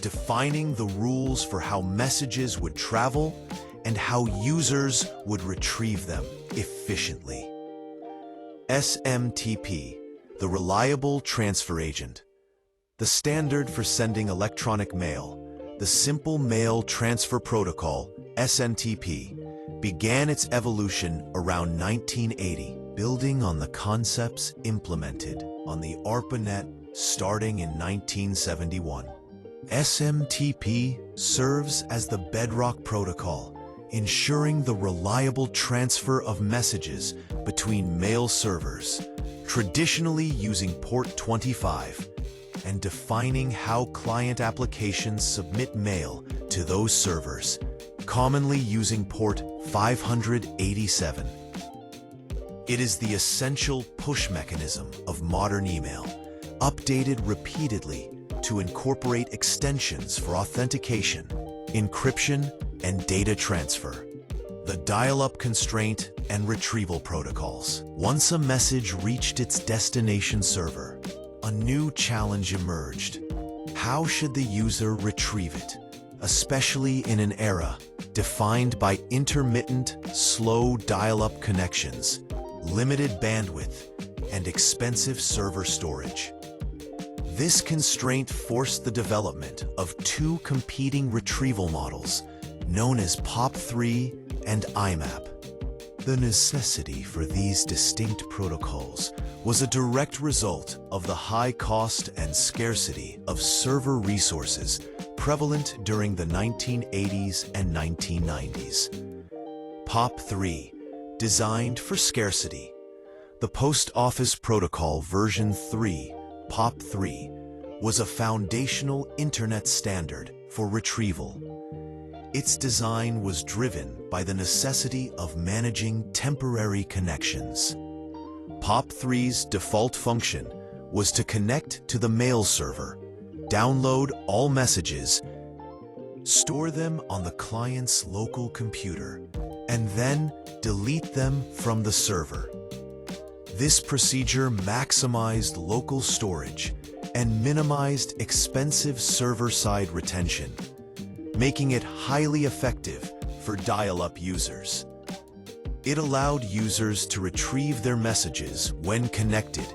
defining the rules for how messages would travel and how users would retrieve them efficiently. SMTP, the Reliable Transfer Agent. The standard for sending electronic mail, the Simple Mail Transfer Protocol, SMTP, began its evolution around 1980, building on the concepts implemented on the ARPANET starting in 1971. SMTP serves as the bedrock protocol, ensuring the reliable transfer of messages between mail servers, traditionally using port 25, and defining how client applications submit mail to those servers, commonly using port 587. It is the essential push mechanism of modern email, updated repeatedly to incorporate extensions for authentication, encryption, and data transfer. The dial-up constraint and retrieval protocols. Once a message reached its destination server, a new challenge emerged. How should the user retrieve it, especially in an era defined by intermittent, slow dial-up connections, limited bandwidth, and expensive server storage? This constraint forced the development of two competing retrieval models, known as POP3 and IMAP. The necessity for these distinct protocols was a direct result of the high cost and scarcity of server resources prevalent during the 1980s and 1990s. POP3, designed for scarcity. The Post Office Protocol version 3, POP3, was a foundational internet standard for retrieval. Its design was driven by the necessity of managing temporary connections. POP3's default function was to connect to the mail server, download all messages, store them on the client's local computer, and then delete them from the server. This procedure maximized local storage and minimized expensive server-side retention, making it highly effective for dial-up users. It allowed users to retrieve their messages when connected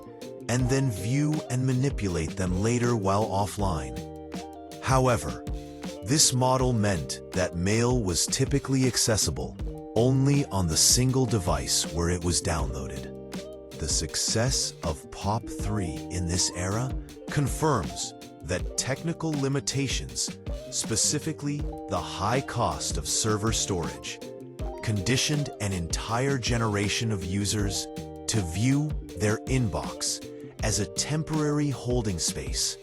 and then view and manipulate them later while offline. However, this model meant that mail was typically accessible only on the single device where it was downloaded. The success of POP3 in this era confirms that technical limitations, specifically the high cost of server storage, conditioned an entire generation of users to view their inbox as a temporary holding space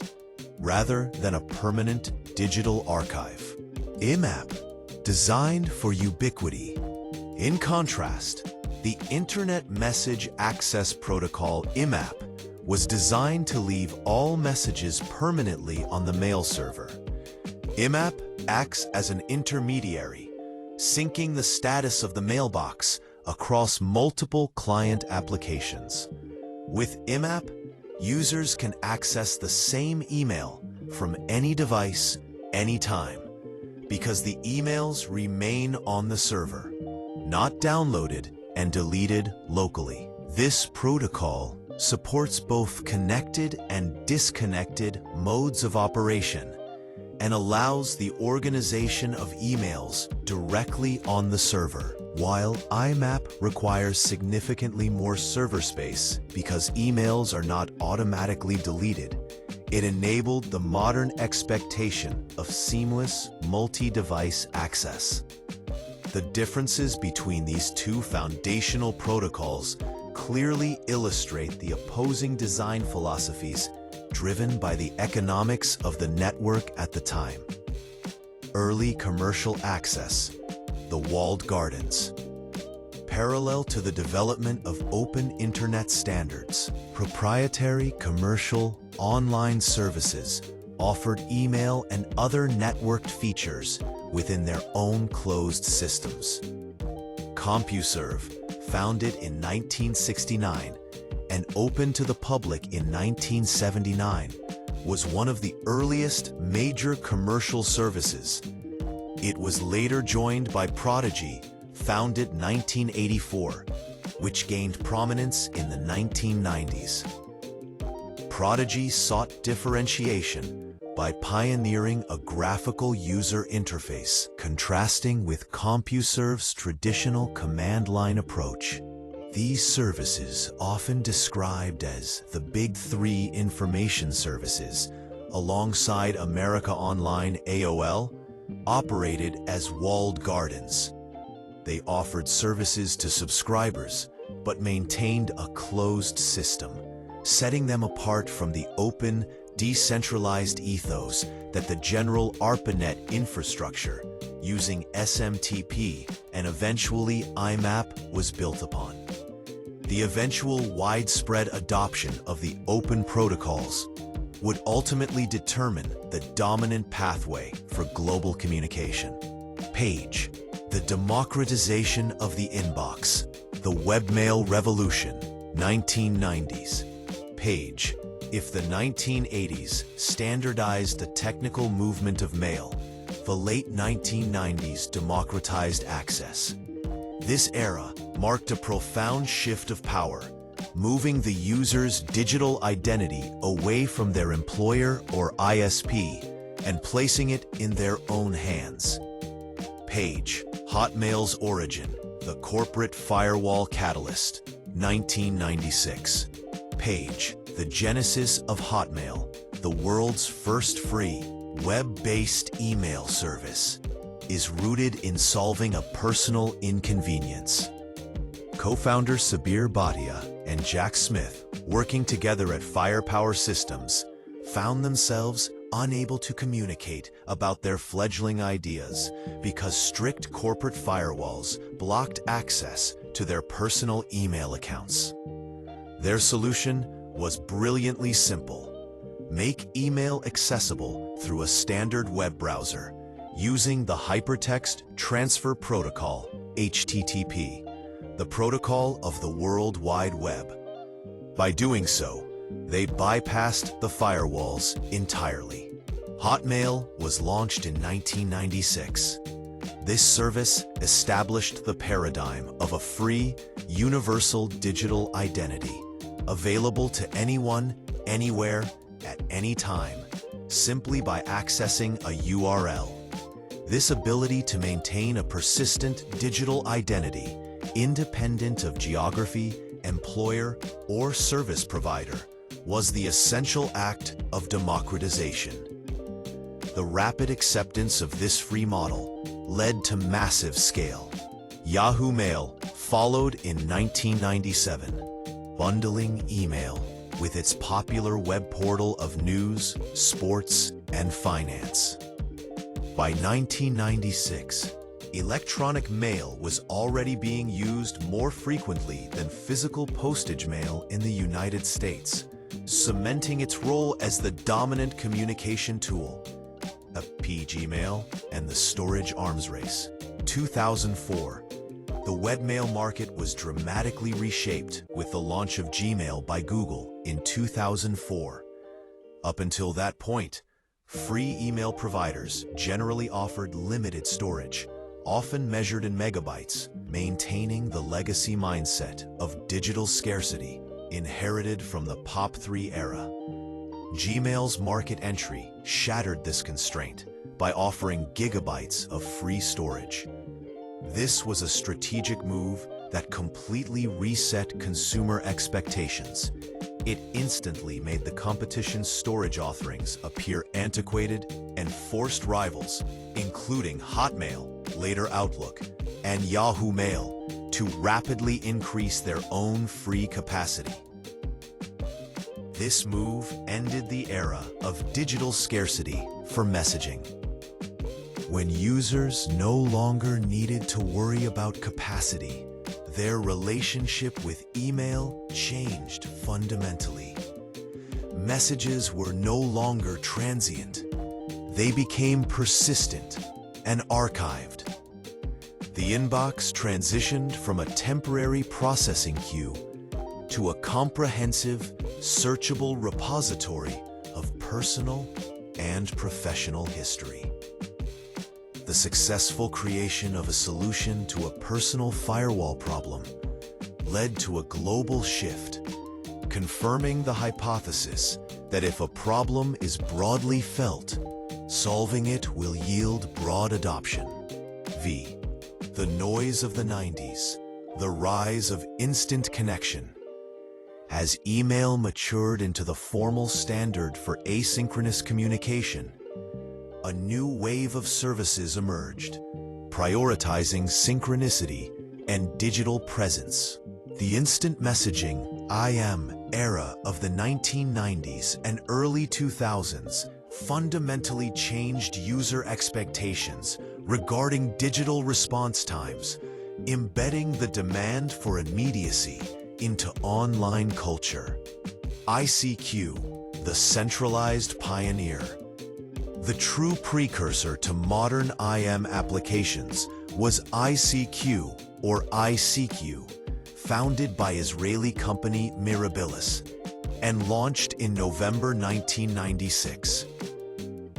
rather than a permanent digital archive. IMAP, designed for ubiquity. In contrast, the Internet Message Access Protocol, IMAP, was designed to leave all messages permanently on the mail server. IMAP acts as an intermediary, syncing the status of the mailbox across multiple client applications. With IMAP, users can access the same email from any device, anytime, because the emails remain on the server, not downloaded and deleted locally. This protocol supports both connected and disconnected modes of operation and allows the organization of emails directly on the server. While IMAP requires significantly more server space because emails are not automatically deleted, it enabled the modern expectation of seamless multi-device access. The differences between these two foundational protocols clearly illustrate the opposing design philosophies driven by the economics of the network at the time. Early commercial access, the walled gardens. Parallel to the development of open internet standards, proprietary commercial online services offered email and other networked features within their own closed systems. CompuServe, founded in 1969 and opened to the public in 1979, was one of the earliest major commercial services. It was later joined by Prodigy, founded 1984, which gained prominence in the 1990s. Prodigy sought differentiation by pioneering a graphical user interface, contrasting with CompuServe's traditional command line approach. These services, often described as the Big Three information services, alongside America Online (AOL), operated as walled gardens. They offered services to subscribers, but maintained a closed system, setting them apart from the open, decentralized ethos that the general ARPANET infrastructure, using SMTP and eventually IMAP, was built upon. The eventual widespread adoption of the open protocols would ultimately determine the dominant pathway for global communication. Page. The democratization of the inbox. The webmail revolution, 1990s. Page. If the 1980s standardized the technical movement of mail, the late 1990s democratized access. This era marked a profound shift of power, moving the user's digital identity away from their employer or ISP and placing it in their own hands. Page. Hotmail's origin, the corporate firewall catalyst, 1996. Page. The genesis of Hotmail, the world's first free, web-based email service, is rooted in solving a personal inconvenience. Co-founder Sabir Bhatia and Jack Smith, working together at Firepower Systems, found themselves unable to communicate about their fledgling ideas because strict corporate firewalls blocked access to their personal email accounts. Their solution was brilliantly simple. Make email accessible through a standard web browser using the Hypertext Transfer Protocol, HTTP, the protocol of the World Wide Web. By doing so, they bypassed the firewalls entirely. Hotmail was launched in 1996. This service established the paradigm of a free, universal digital identity, available to anyone, anywhere, at any time, simply by accessing a URL. This ability to maintain a persistent digital identity, independent of geography, employer, or service provider, was the essential act of democratization. The rapid acceptance of this free model led to massive scale. Yahoo Mail followed in 1997, bundling email with its popular web portal of news, sports, and finance. By 1996, electronic mail was already being used more frequently than physical postage mail in the United States, cementing its role as the dominant communication tool. A Gmail and the storage arms race. 2004. The webmail market was dramatically reshaped with the launch of Gmail by Google in 2004. Up until that point, free email providers generally offered limited storage, often measured in megabytes, maintaining the legacy mindset of digital scarcity inherited from the POP3 era. Gmail's market entry shattered this constraint, by offering gigabytes of free storage. This was a strategic move that completely reset consumer expectations. It instantly made the competition's storage offerings appear antiquated and forced rivals, including Hotmail, later Outlook, and Yahoo Mail, to rapidly increase their own free capacity. This move ended the era of digital scarcity for messaging. When users no longer needed to worry about capacity, their relationship with email changed fundamentally. Messages were no longer transient. They became persistent and archived. The inbox transitioned from a temporary processing queue to a comprehensive, searchable repository of personal and professional history. The successful creation of a solution to a personal firewall problem led to a global shift, confirming the hypothesis that if a problem is broadly felt, solving it will yield broad adoption. The noise of the 90s, the rise of instant connection. As email matured into the formal standard for asynchronous communication, a new wave of services emerged, prioritizing synchronicity and digital presence. The instant messaging (IM) era of the 1990s and early 2000s fundamentally changed user expectations regarding digital response times, embedding the demand for immediacy into online culture. ICQ, the centralized pioneer. The true precursor to modern IM applications was ICQ, or ICQ, founded by Israeli company Mirabilis, and launched in November 1996.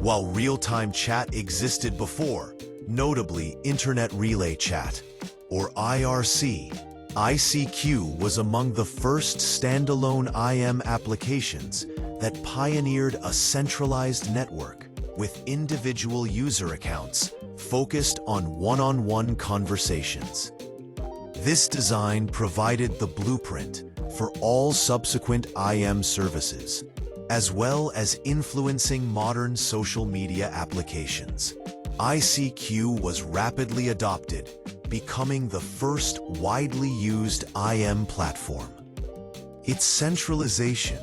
While real-time chat existed before, notably Internet Relay Chat, or IRC, ICQ was among the first standalone IM applications that pioneered a centralized network with individual user accounts focused on one-on-one conversations. This design provided the blueprint for all subsequent IM services, as well as influencing modern social media applications. ICQ was rapidly adopted, becoming the first widely used IM platform. Its centralization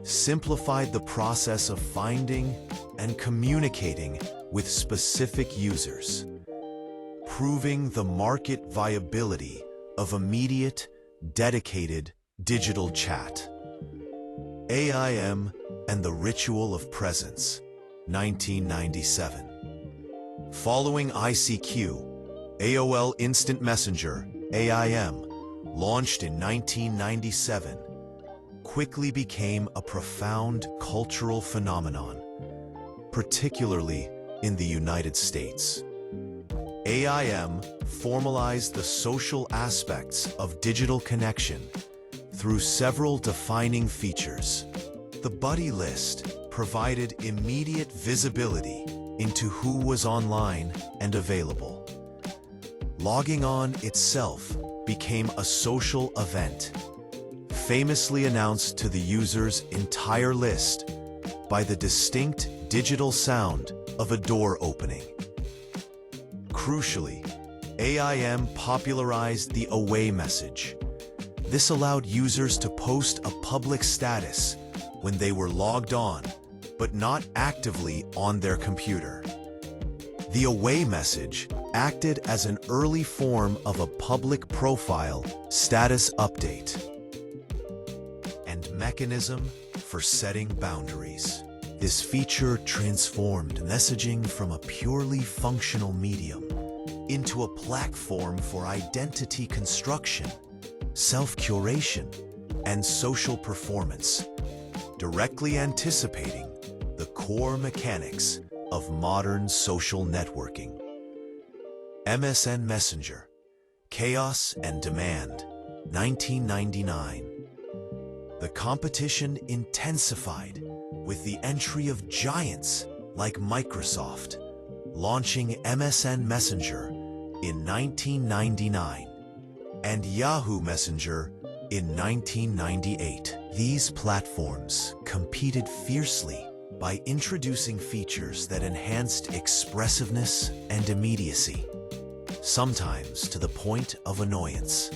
simplified the process of finding and communicating with specific users, proving the market viability of immediate, dedicated digital chat. AIM and the Ritual of Presence, 1997. Following ICQ, AOL Instant Messenger, AIM, launched in 1997, quickly became a profound cultural phenomenon, particularly in the United States. AIM formalized the social aspects of digital connection through several defining features. The buddy list provided immediate visibility into who was online and available. Logging on itself became a social event, famously announced to the user's entire list by the distinct digital sound of a door opening. Crucially, AIM popularized the away message. This allowed users to post a public status when they were logged on, but not actively on their computer. The away message acted as an early form of a public profile status update and mechanism for setting boundaries. This feature transformed messaging from a purely functional medium into a platform for identity construction, self-curation, and social performance, directly anticipating the core mechanics of modern social networking. MSN Messenger, Chaos and Demand, 1999. The competition intensified with the entry of giants like Microsoft, launching MSN Messenger in 1999 and Yahoo Messenger in 1998. These platforms competed fiercely by introducing features that enhanced expressiveness and immediacy, sometimes to the point of annoyance.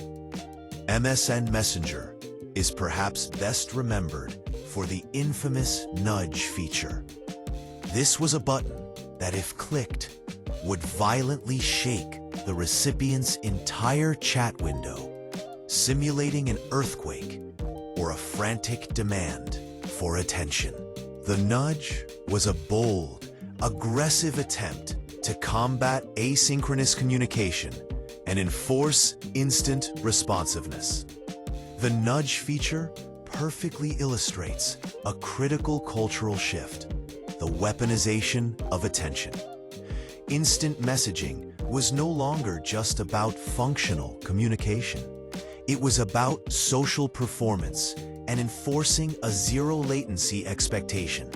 MSN Messenger is perhaps best remembered for the infamous nudge feature. This was a button that, if clicked, would violently shake the recipient's entire chat window, simulating an earthquake or a frantic demand for attention. The nudge was a bold, aggressive attempt to combat asynchronous communication and enforce instant responsiveness. The nudge feature perfectly illustrates a critical cultural shift: the weaponization of attention. Instant messaging was no longer just about functional communication. It was about social performance and enforcing a zero-latency expectation.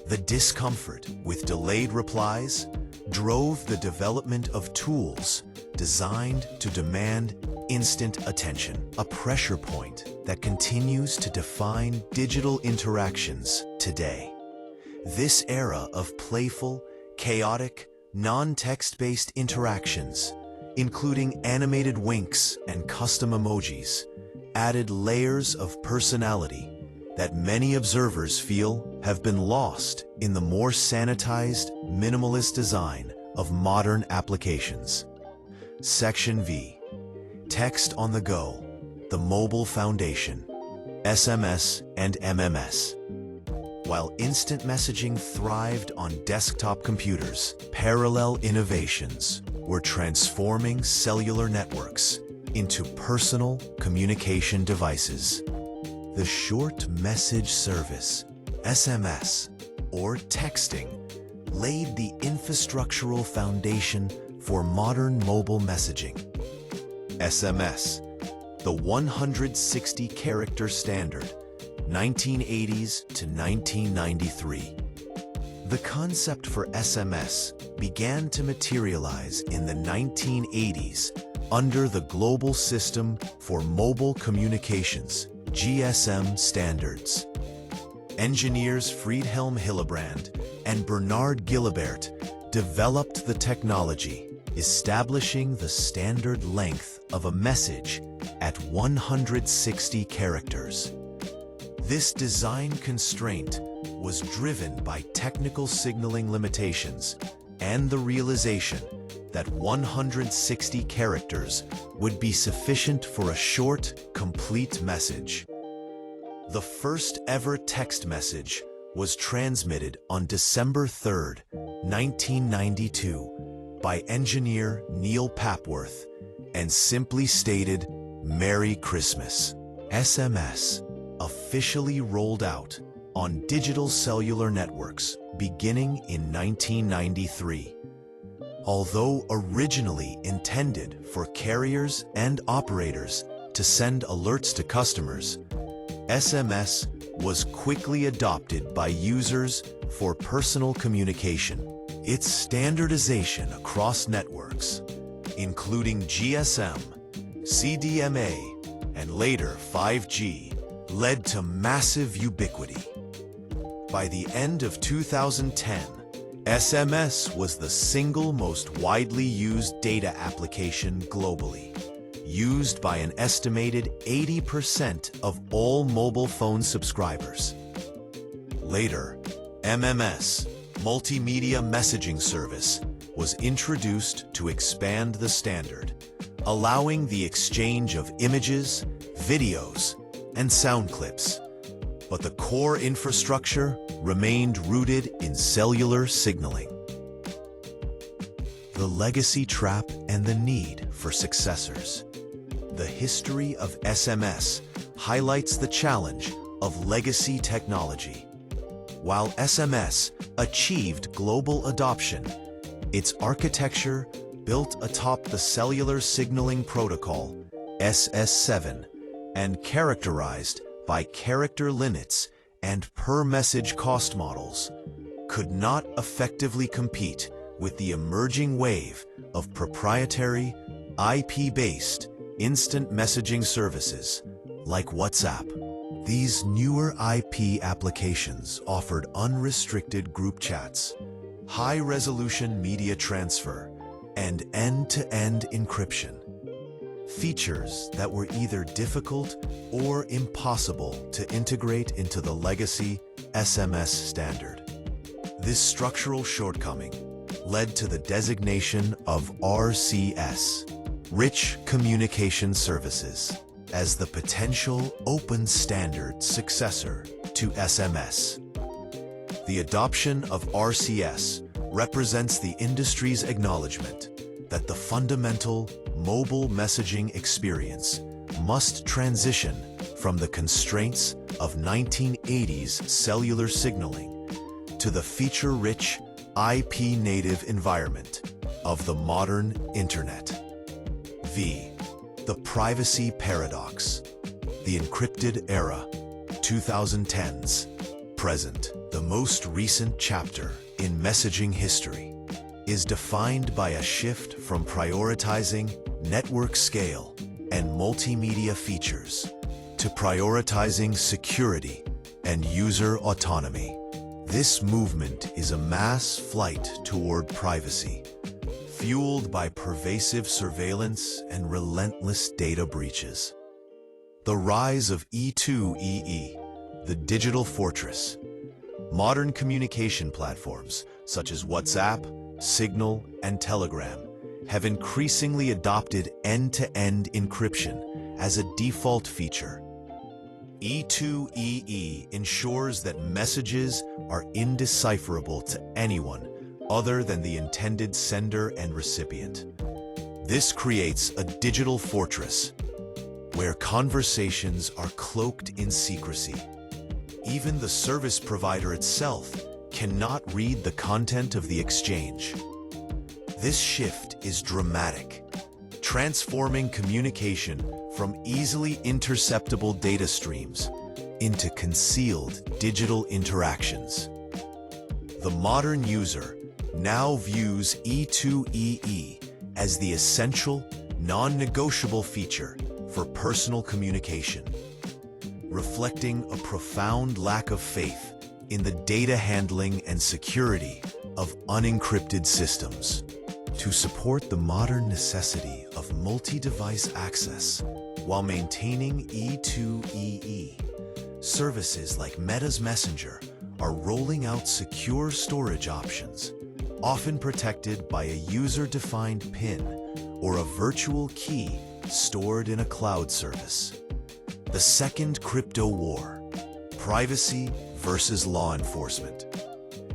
The discomfort with delayed replies drove the development of tools designed to demand instant attention, a pressure point that continues to define digital interactions today. This era of playful, chaotic, non-text-based interactions, including animated winks and custom emojis, added layers of personality that many observers feel have been lost in the more sanitized, minimalist design of modern applications. Section V. Text on the Go, the Mobile Foundation, SMS and MMS. While instant messaging thrived on desktop computers, parallel innovations were transforming cellular networks into personal communication devices. The short message service, SMS, or texting, laid the infrastructural foundation for modern mobile messaging. SMS, the 160-character standard, 1980s to 1993. The concept for SMS began to materialize in the 1980s under the Global System for Mobile Communications, GSM standards. Engineers Friedhelm Hillebrand and Bernard Gilibert developed the technology, establishing the standard length of a message at 160 characters. This design constraint was driven by technical signaling limitations and the realization that 160 characters would be sufficient for a short, complete message. The first ever text message was transmitted on December 3, 1992, by engineer Neil Papworth and simply stated, "Merry Christmas." SMS officially rolled out on digital cellular networks beginning in 1993. Although originally intended for carriers and operators to send alerts to customers, SMS was quickly adopted by users for personal communication. Its standardization across networks, including GSM, CDMA, and later 5G, led to massive ubiquity. By the end of 2010, SMS was the single most widely used data application globally, used by an estimated 80% of all mobile phone subscribers. Later, MMS, Multimedia Messaging Service, was introduced to expand the standard, allowing the exchange of images, videos, and sound clips. But the core infrastructure remained rooted in cellular signaling. The legacy trap and the need for successors. The history of SMS highlights the challenge of legacy technology. While SMS achieved global adoption, its architecture, built atop the Cellular Signaling Protocol, SS7, and characterized by character limits and per-message cost models, could not effectively compete with the emerging wave of proprietary, IP-based instant messaging services like WhatsApp. These newer IP applications offered unrestricted group chats, high-resolution media transfer, and end-to-end encryption. Features that were either difficult or impossible to integrate into the legacy SMS standard. This structural shortcoming led to the designation of RCS, Rich Communication Services, as the potential open standard successor to SMS. The adoption of RCS represents the industry's acknowledgement that the fundamental mobile messaging experience must transition from the constraints of 1980s cellular signaling to the feature-rich IP-native environment of the modern Internet. The privacy paradox. The encrypted era, 2010s. Present. The most recent chapter in messaging history is defined by a shift from prioritizing network scale and multimedia features to prioritizing security and user autonomy. This movement is a mass flight toward privacy, fueled by pervasive surveillance and relentless data breaches. The rise of E2EE, the digital fortress. Modern communication platforms such as WhatsApp, Signal, and Telegram have increasingly adopted end-to-end encryption as a default feature. E2EE ensures that messages are indecipherable to anyone other than the intended sender and recipient. This creates a digital fortress where conversations are cloaked in secrecy. Even the service provider itself cannot read the content of the exchange. This shift is dramatic, transforming communication from easily interceptable data streams into concealed digital interactions. The modern user now views E2EE as the essential, non-negotiable feature for personal communication, reflecting a profound lack of faith in the data handling and security of unencrypted systems. To support the modern necessity of multi-device access while maintaining E2EE, services like Meta's Messenger are rolling out secure storage options, often protected by a user-defined PIN or a virtual key stored in a cloud service. The second crypto war, privacy versus law enforcement.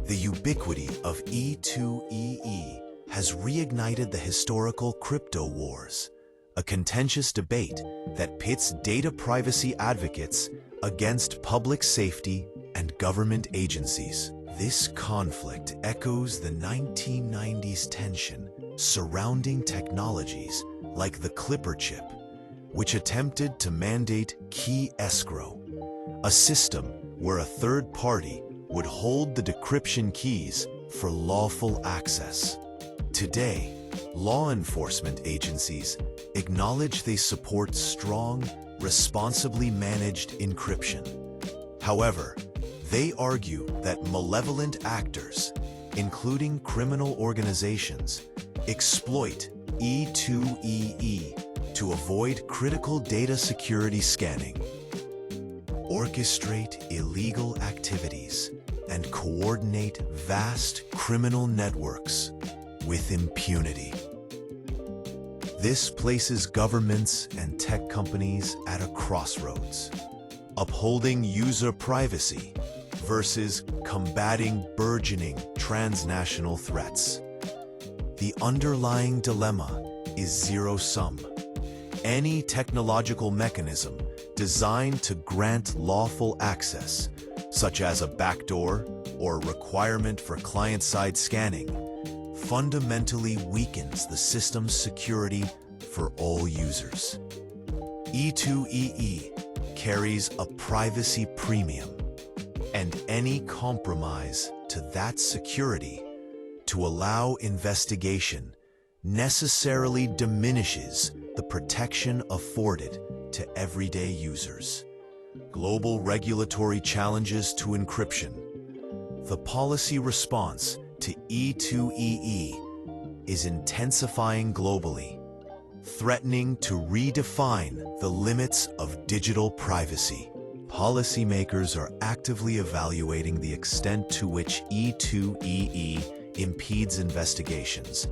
The ubiquity of E2EE has reignited the historical crypto wars, a contentious debate that pits data privacy advocates against public safety and government agencies. This conflict echoes the 1990s tension surrounding technologies like the Clipper chip, which attempted to mandate key escrow, a system where a third party would hold the decryption keys for lawful access. Today, law enforcement agencies acknowledge they support strong, responsibly managed encryption. However, they argue that malevolent actors, including criminal organizations, exploit E2EE to avoid critical data security scanning, orchestrate illegal activities, and coordinate vast criminal networks with impunity. This places governments and tech companies at a crossroads, upholding user privacy versus combating burgeoning transnational threats. The underlying dilemma is zero-sum. Any technological mechanism designed to grant lawful access, such as a backdoor or a requirement for client-side scanning, fundamentally weakens the system's security for all users. E2EE carries a privacy premium, and any compromise to that security to allow investigation necessarily diminishes the protection afforded to everyday users. Global regulatory challenges to encryption. The policy response to E2EE is intensifying globally, threatening to redefine the limits of digital privacy. Policymakers are actively evaluating the extent to which E2EE impedes investigations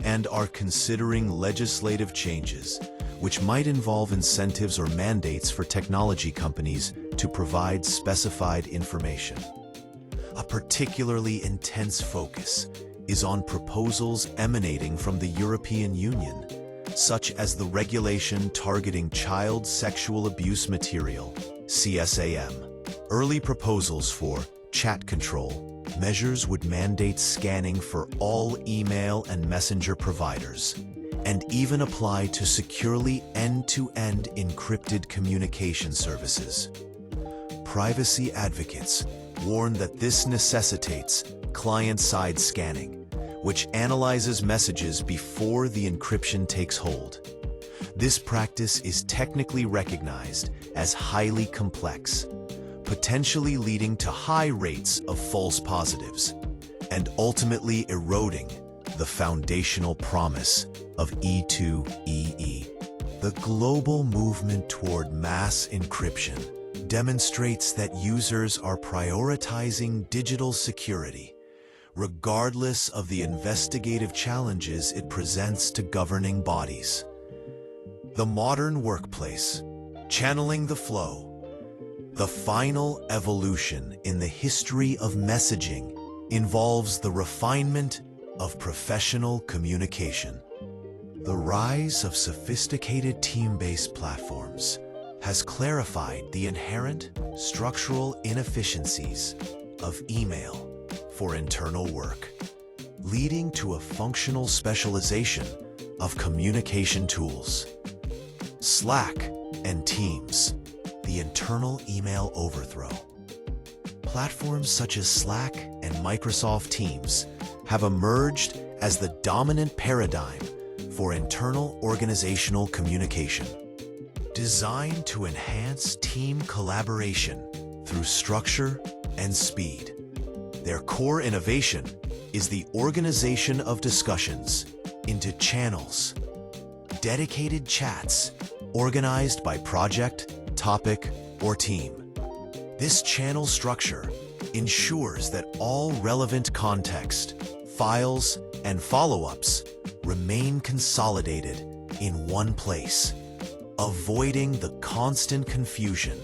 and are considering legislative changes which might involve incentives or mandates for technology companies to provide specified information. A particularly intense focus is on proposals emanating from the European Union, such as the regulation targeting child sexual abuse material, CSAM. Early proposals for chat control measures would mandate scanning for all email and messenger providers, and even apply to securely end-to-end encrypted communication services. Privacy advocates warn that this necessitates client-side scanning, which analyzes messages before the encryption takes hold. This practice is technically recognized as highly complex, potentially leading to high rates of false positives, and ultimately eroding the foundational promise of E2EE. The global movement toward mass encryption demonstrates that users are prioritizing digital security, regardless of the investigative challenges it presents to governing bodies. The modern workplace, channeling the flow. The final evolution in the history of messaging involves the refinement of professional communication. The rise of sophisticated team-based platforms has clarified the inherent structural inefficiencies of email for internal work, leading to a functional specialization of communication tools. Slack and Teams, the internal email overthrow. Platforms such as Slack and Microsoft Teams have emerged as the dominant paradigm for internal organizational communication. Designed to enhance team collaboration through structure and speed. Their core innovation is the organization of discussions into channels, dedicated chats organized by project, topic, or team. This channel structure ensures that all relevant context, files, and follow-ups remain consolidated in one place, avoiding the constant confusion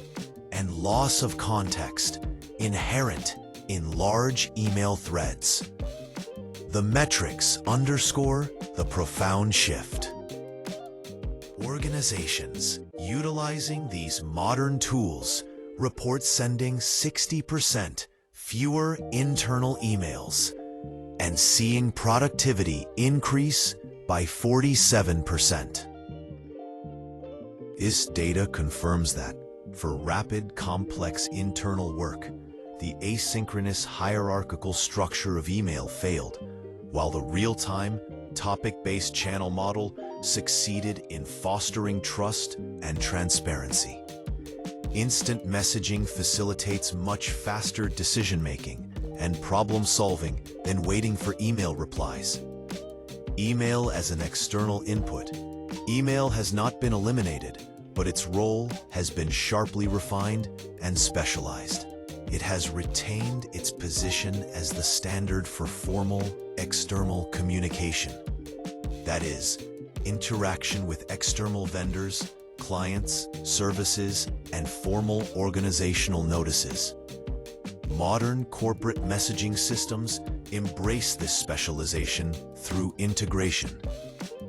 and loss of context inherent in large email threads. The metrics underscore the profound shift. Organizations utilizing these modern tools report sending 60% fewer internal emails and seeing productivity increase by 47%. This data confirms that, for rapid, complex internal work, the asynchronous hierarchical structure of email failed, while the real-time, topic-based channel model succeeded in fostering trust and transparency. Instant messaging facilitates much faster decision-making and problem-solving than waiting for email replies. Email as an external input. Email has not been eliminated, but its role has been sharply refined and specialized. It has retained its position as the standard for formal, external communication. That is, interaction with external vendors, clients, services, and formal organizational notices. Modern corporate messaging systems embrace this specialization through integration.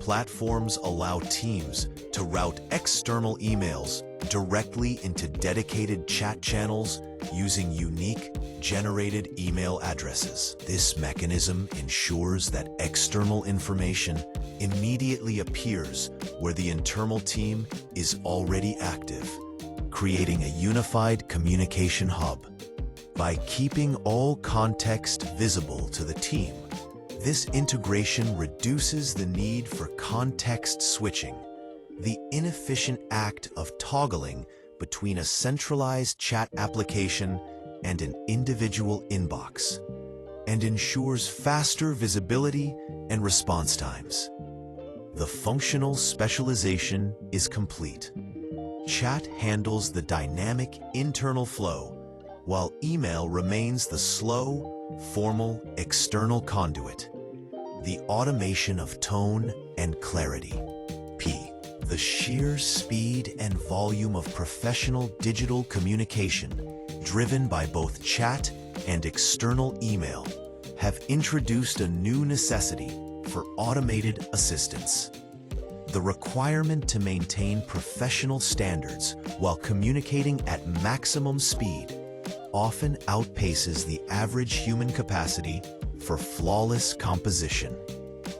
Platforms allow teams to route external emails directly into dedicated chat channels using unique, generated email addresses. This mechanism ensures that external information immediately appears where the internal team is already active, creating a unified communication hub. By keeping all context visible to the team, This integration reduces the need for context switching, the inefficient act of toggling between a centralized chat application and an individual inbox, and ensures faster visibility and response times. The functional specialization is complete. Chat handles the dynamic internal flow, while email remains the slow, formal, external conduit. The automation of tone and clarity. P. The sheer speed and volume of professional digital communication, driven by both chat and external email, have introduced a new necessity for automated assistance. The requirement to maintain professional standards while communicating at maximum speed often outpaces the average human capacity for flawless composition.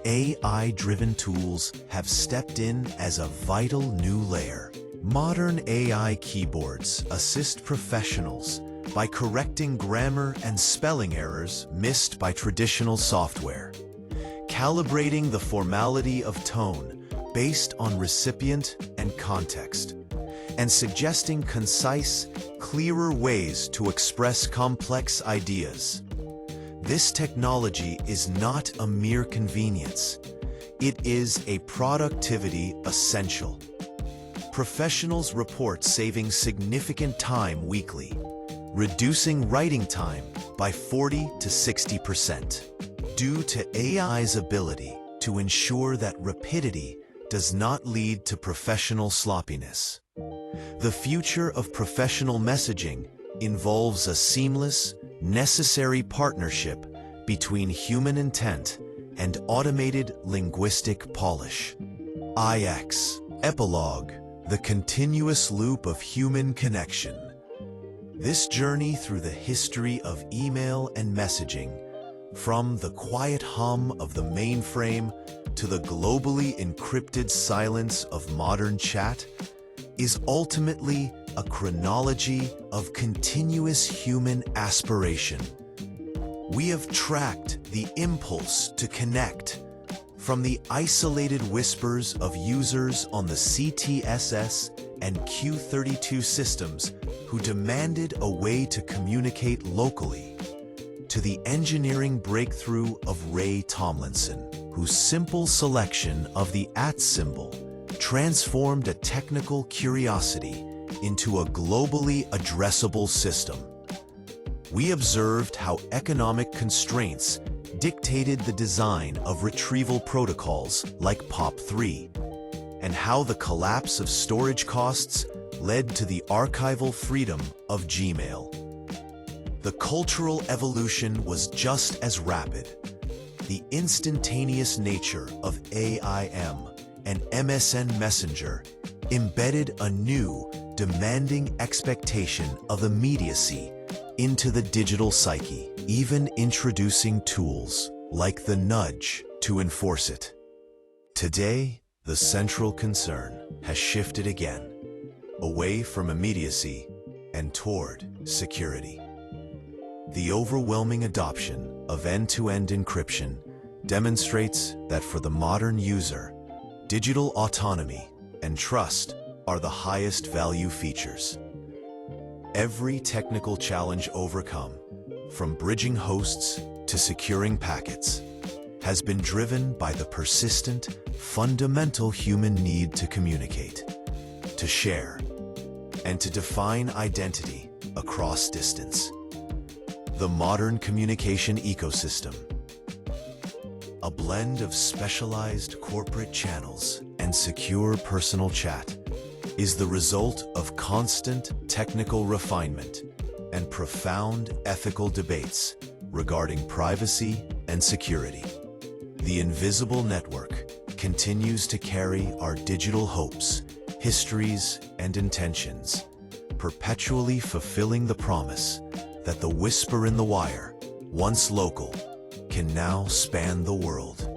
AI-driven tools have stepped in as a vital new layer. Modern AI keyboards assist professionals by correcting grammar and spelling errors missed by traditional software, calibrating the formality of tone based on recipient and context, and suggesting concise, clearer ways to express complex ideas. This technology is not a mere convenience. It is a productivity essential. Professionals report saving significant time weekly, reducing writing time by 40 to 60%, due to AI's ability to ensure that rapidity does not lead to professional sloppiness. The future of professional messaging involves a seamless, necessary partnership between human intent and automated linguistic polish. IX. Epilogue. The continuous loop of human connection. This journey through the history of email and messaging, from the quiet hum of the mainframe to the globally encrypted silence of modern chat, is ultimately a chronology of continuous human aspiration. We have tracked the impulse to connect, from the isolated whispers of users on the CTSS and Q32 systems who demanded a way to communicate locally, to the engineering breakthrough of Ray Tomlinson, whose simple selection of the @ symbol transformed a technical curiosity into a globally addressable system. We observed how economic constraints dictated the design of retrieval protocols like POP3, and how the collapse of storage costs led to the archival freedom of Gmail. The cultural evolution was just as rapid. The instantaneous nature of AIM and MSN Messenger embedded a new, demanding expectation of immediacy into the digital psyche, even introducing tools like the nudge to enforce it. Today, the central concern has shifted again, away from immediacy and toward security. The overwhelming adoption of end-to-end encryption demonstrates that for the modern user, digital autonomy and trust are the highest value features. Every technical challenge overcome, from bridging hosts to securing packets, has been driven by the persistent, fundamental human need to communicate, to share, and to define identity across distance. The modern communication ecosystem, a blend of specialized corporate channels and secure personal chat, is the result of constant technical refinement and profound ethical debates regarding privacy and security. The invisible network continues to carry our digital hopes, histories, and intentions, perpetually fulfilling the promise that the whisper in the wire, once local, can now span the world.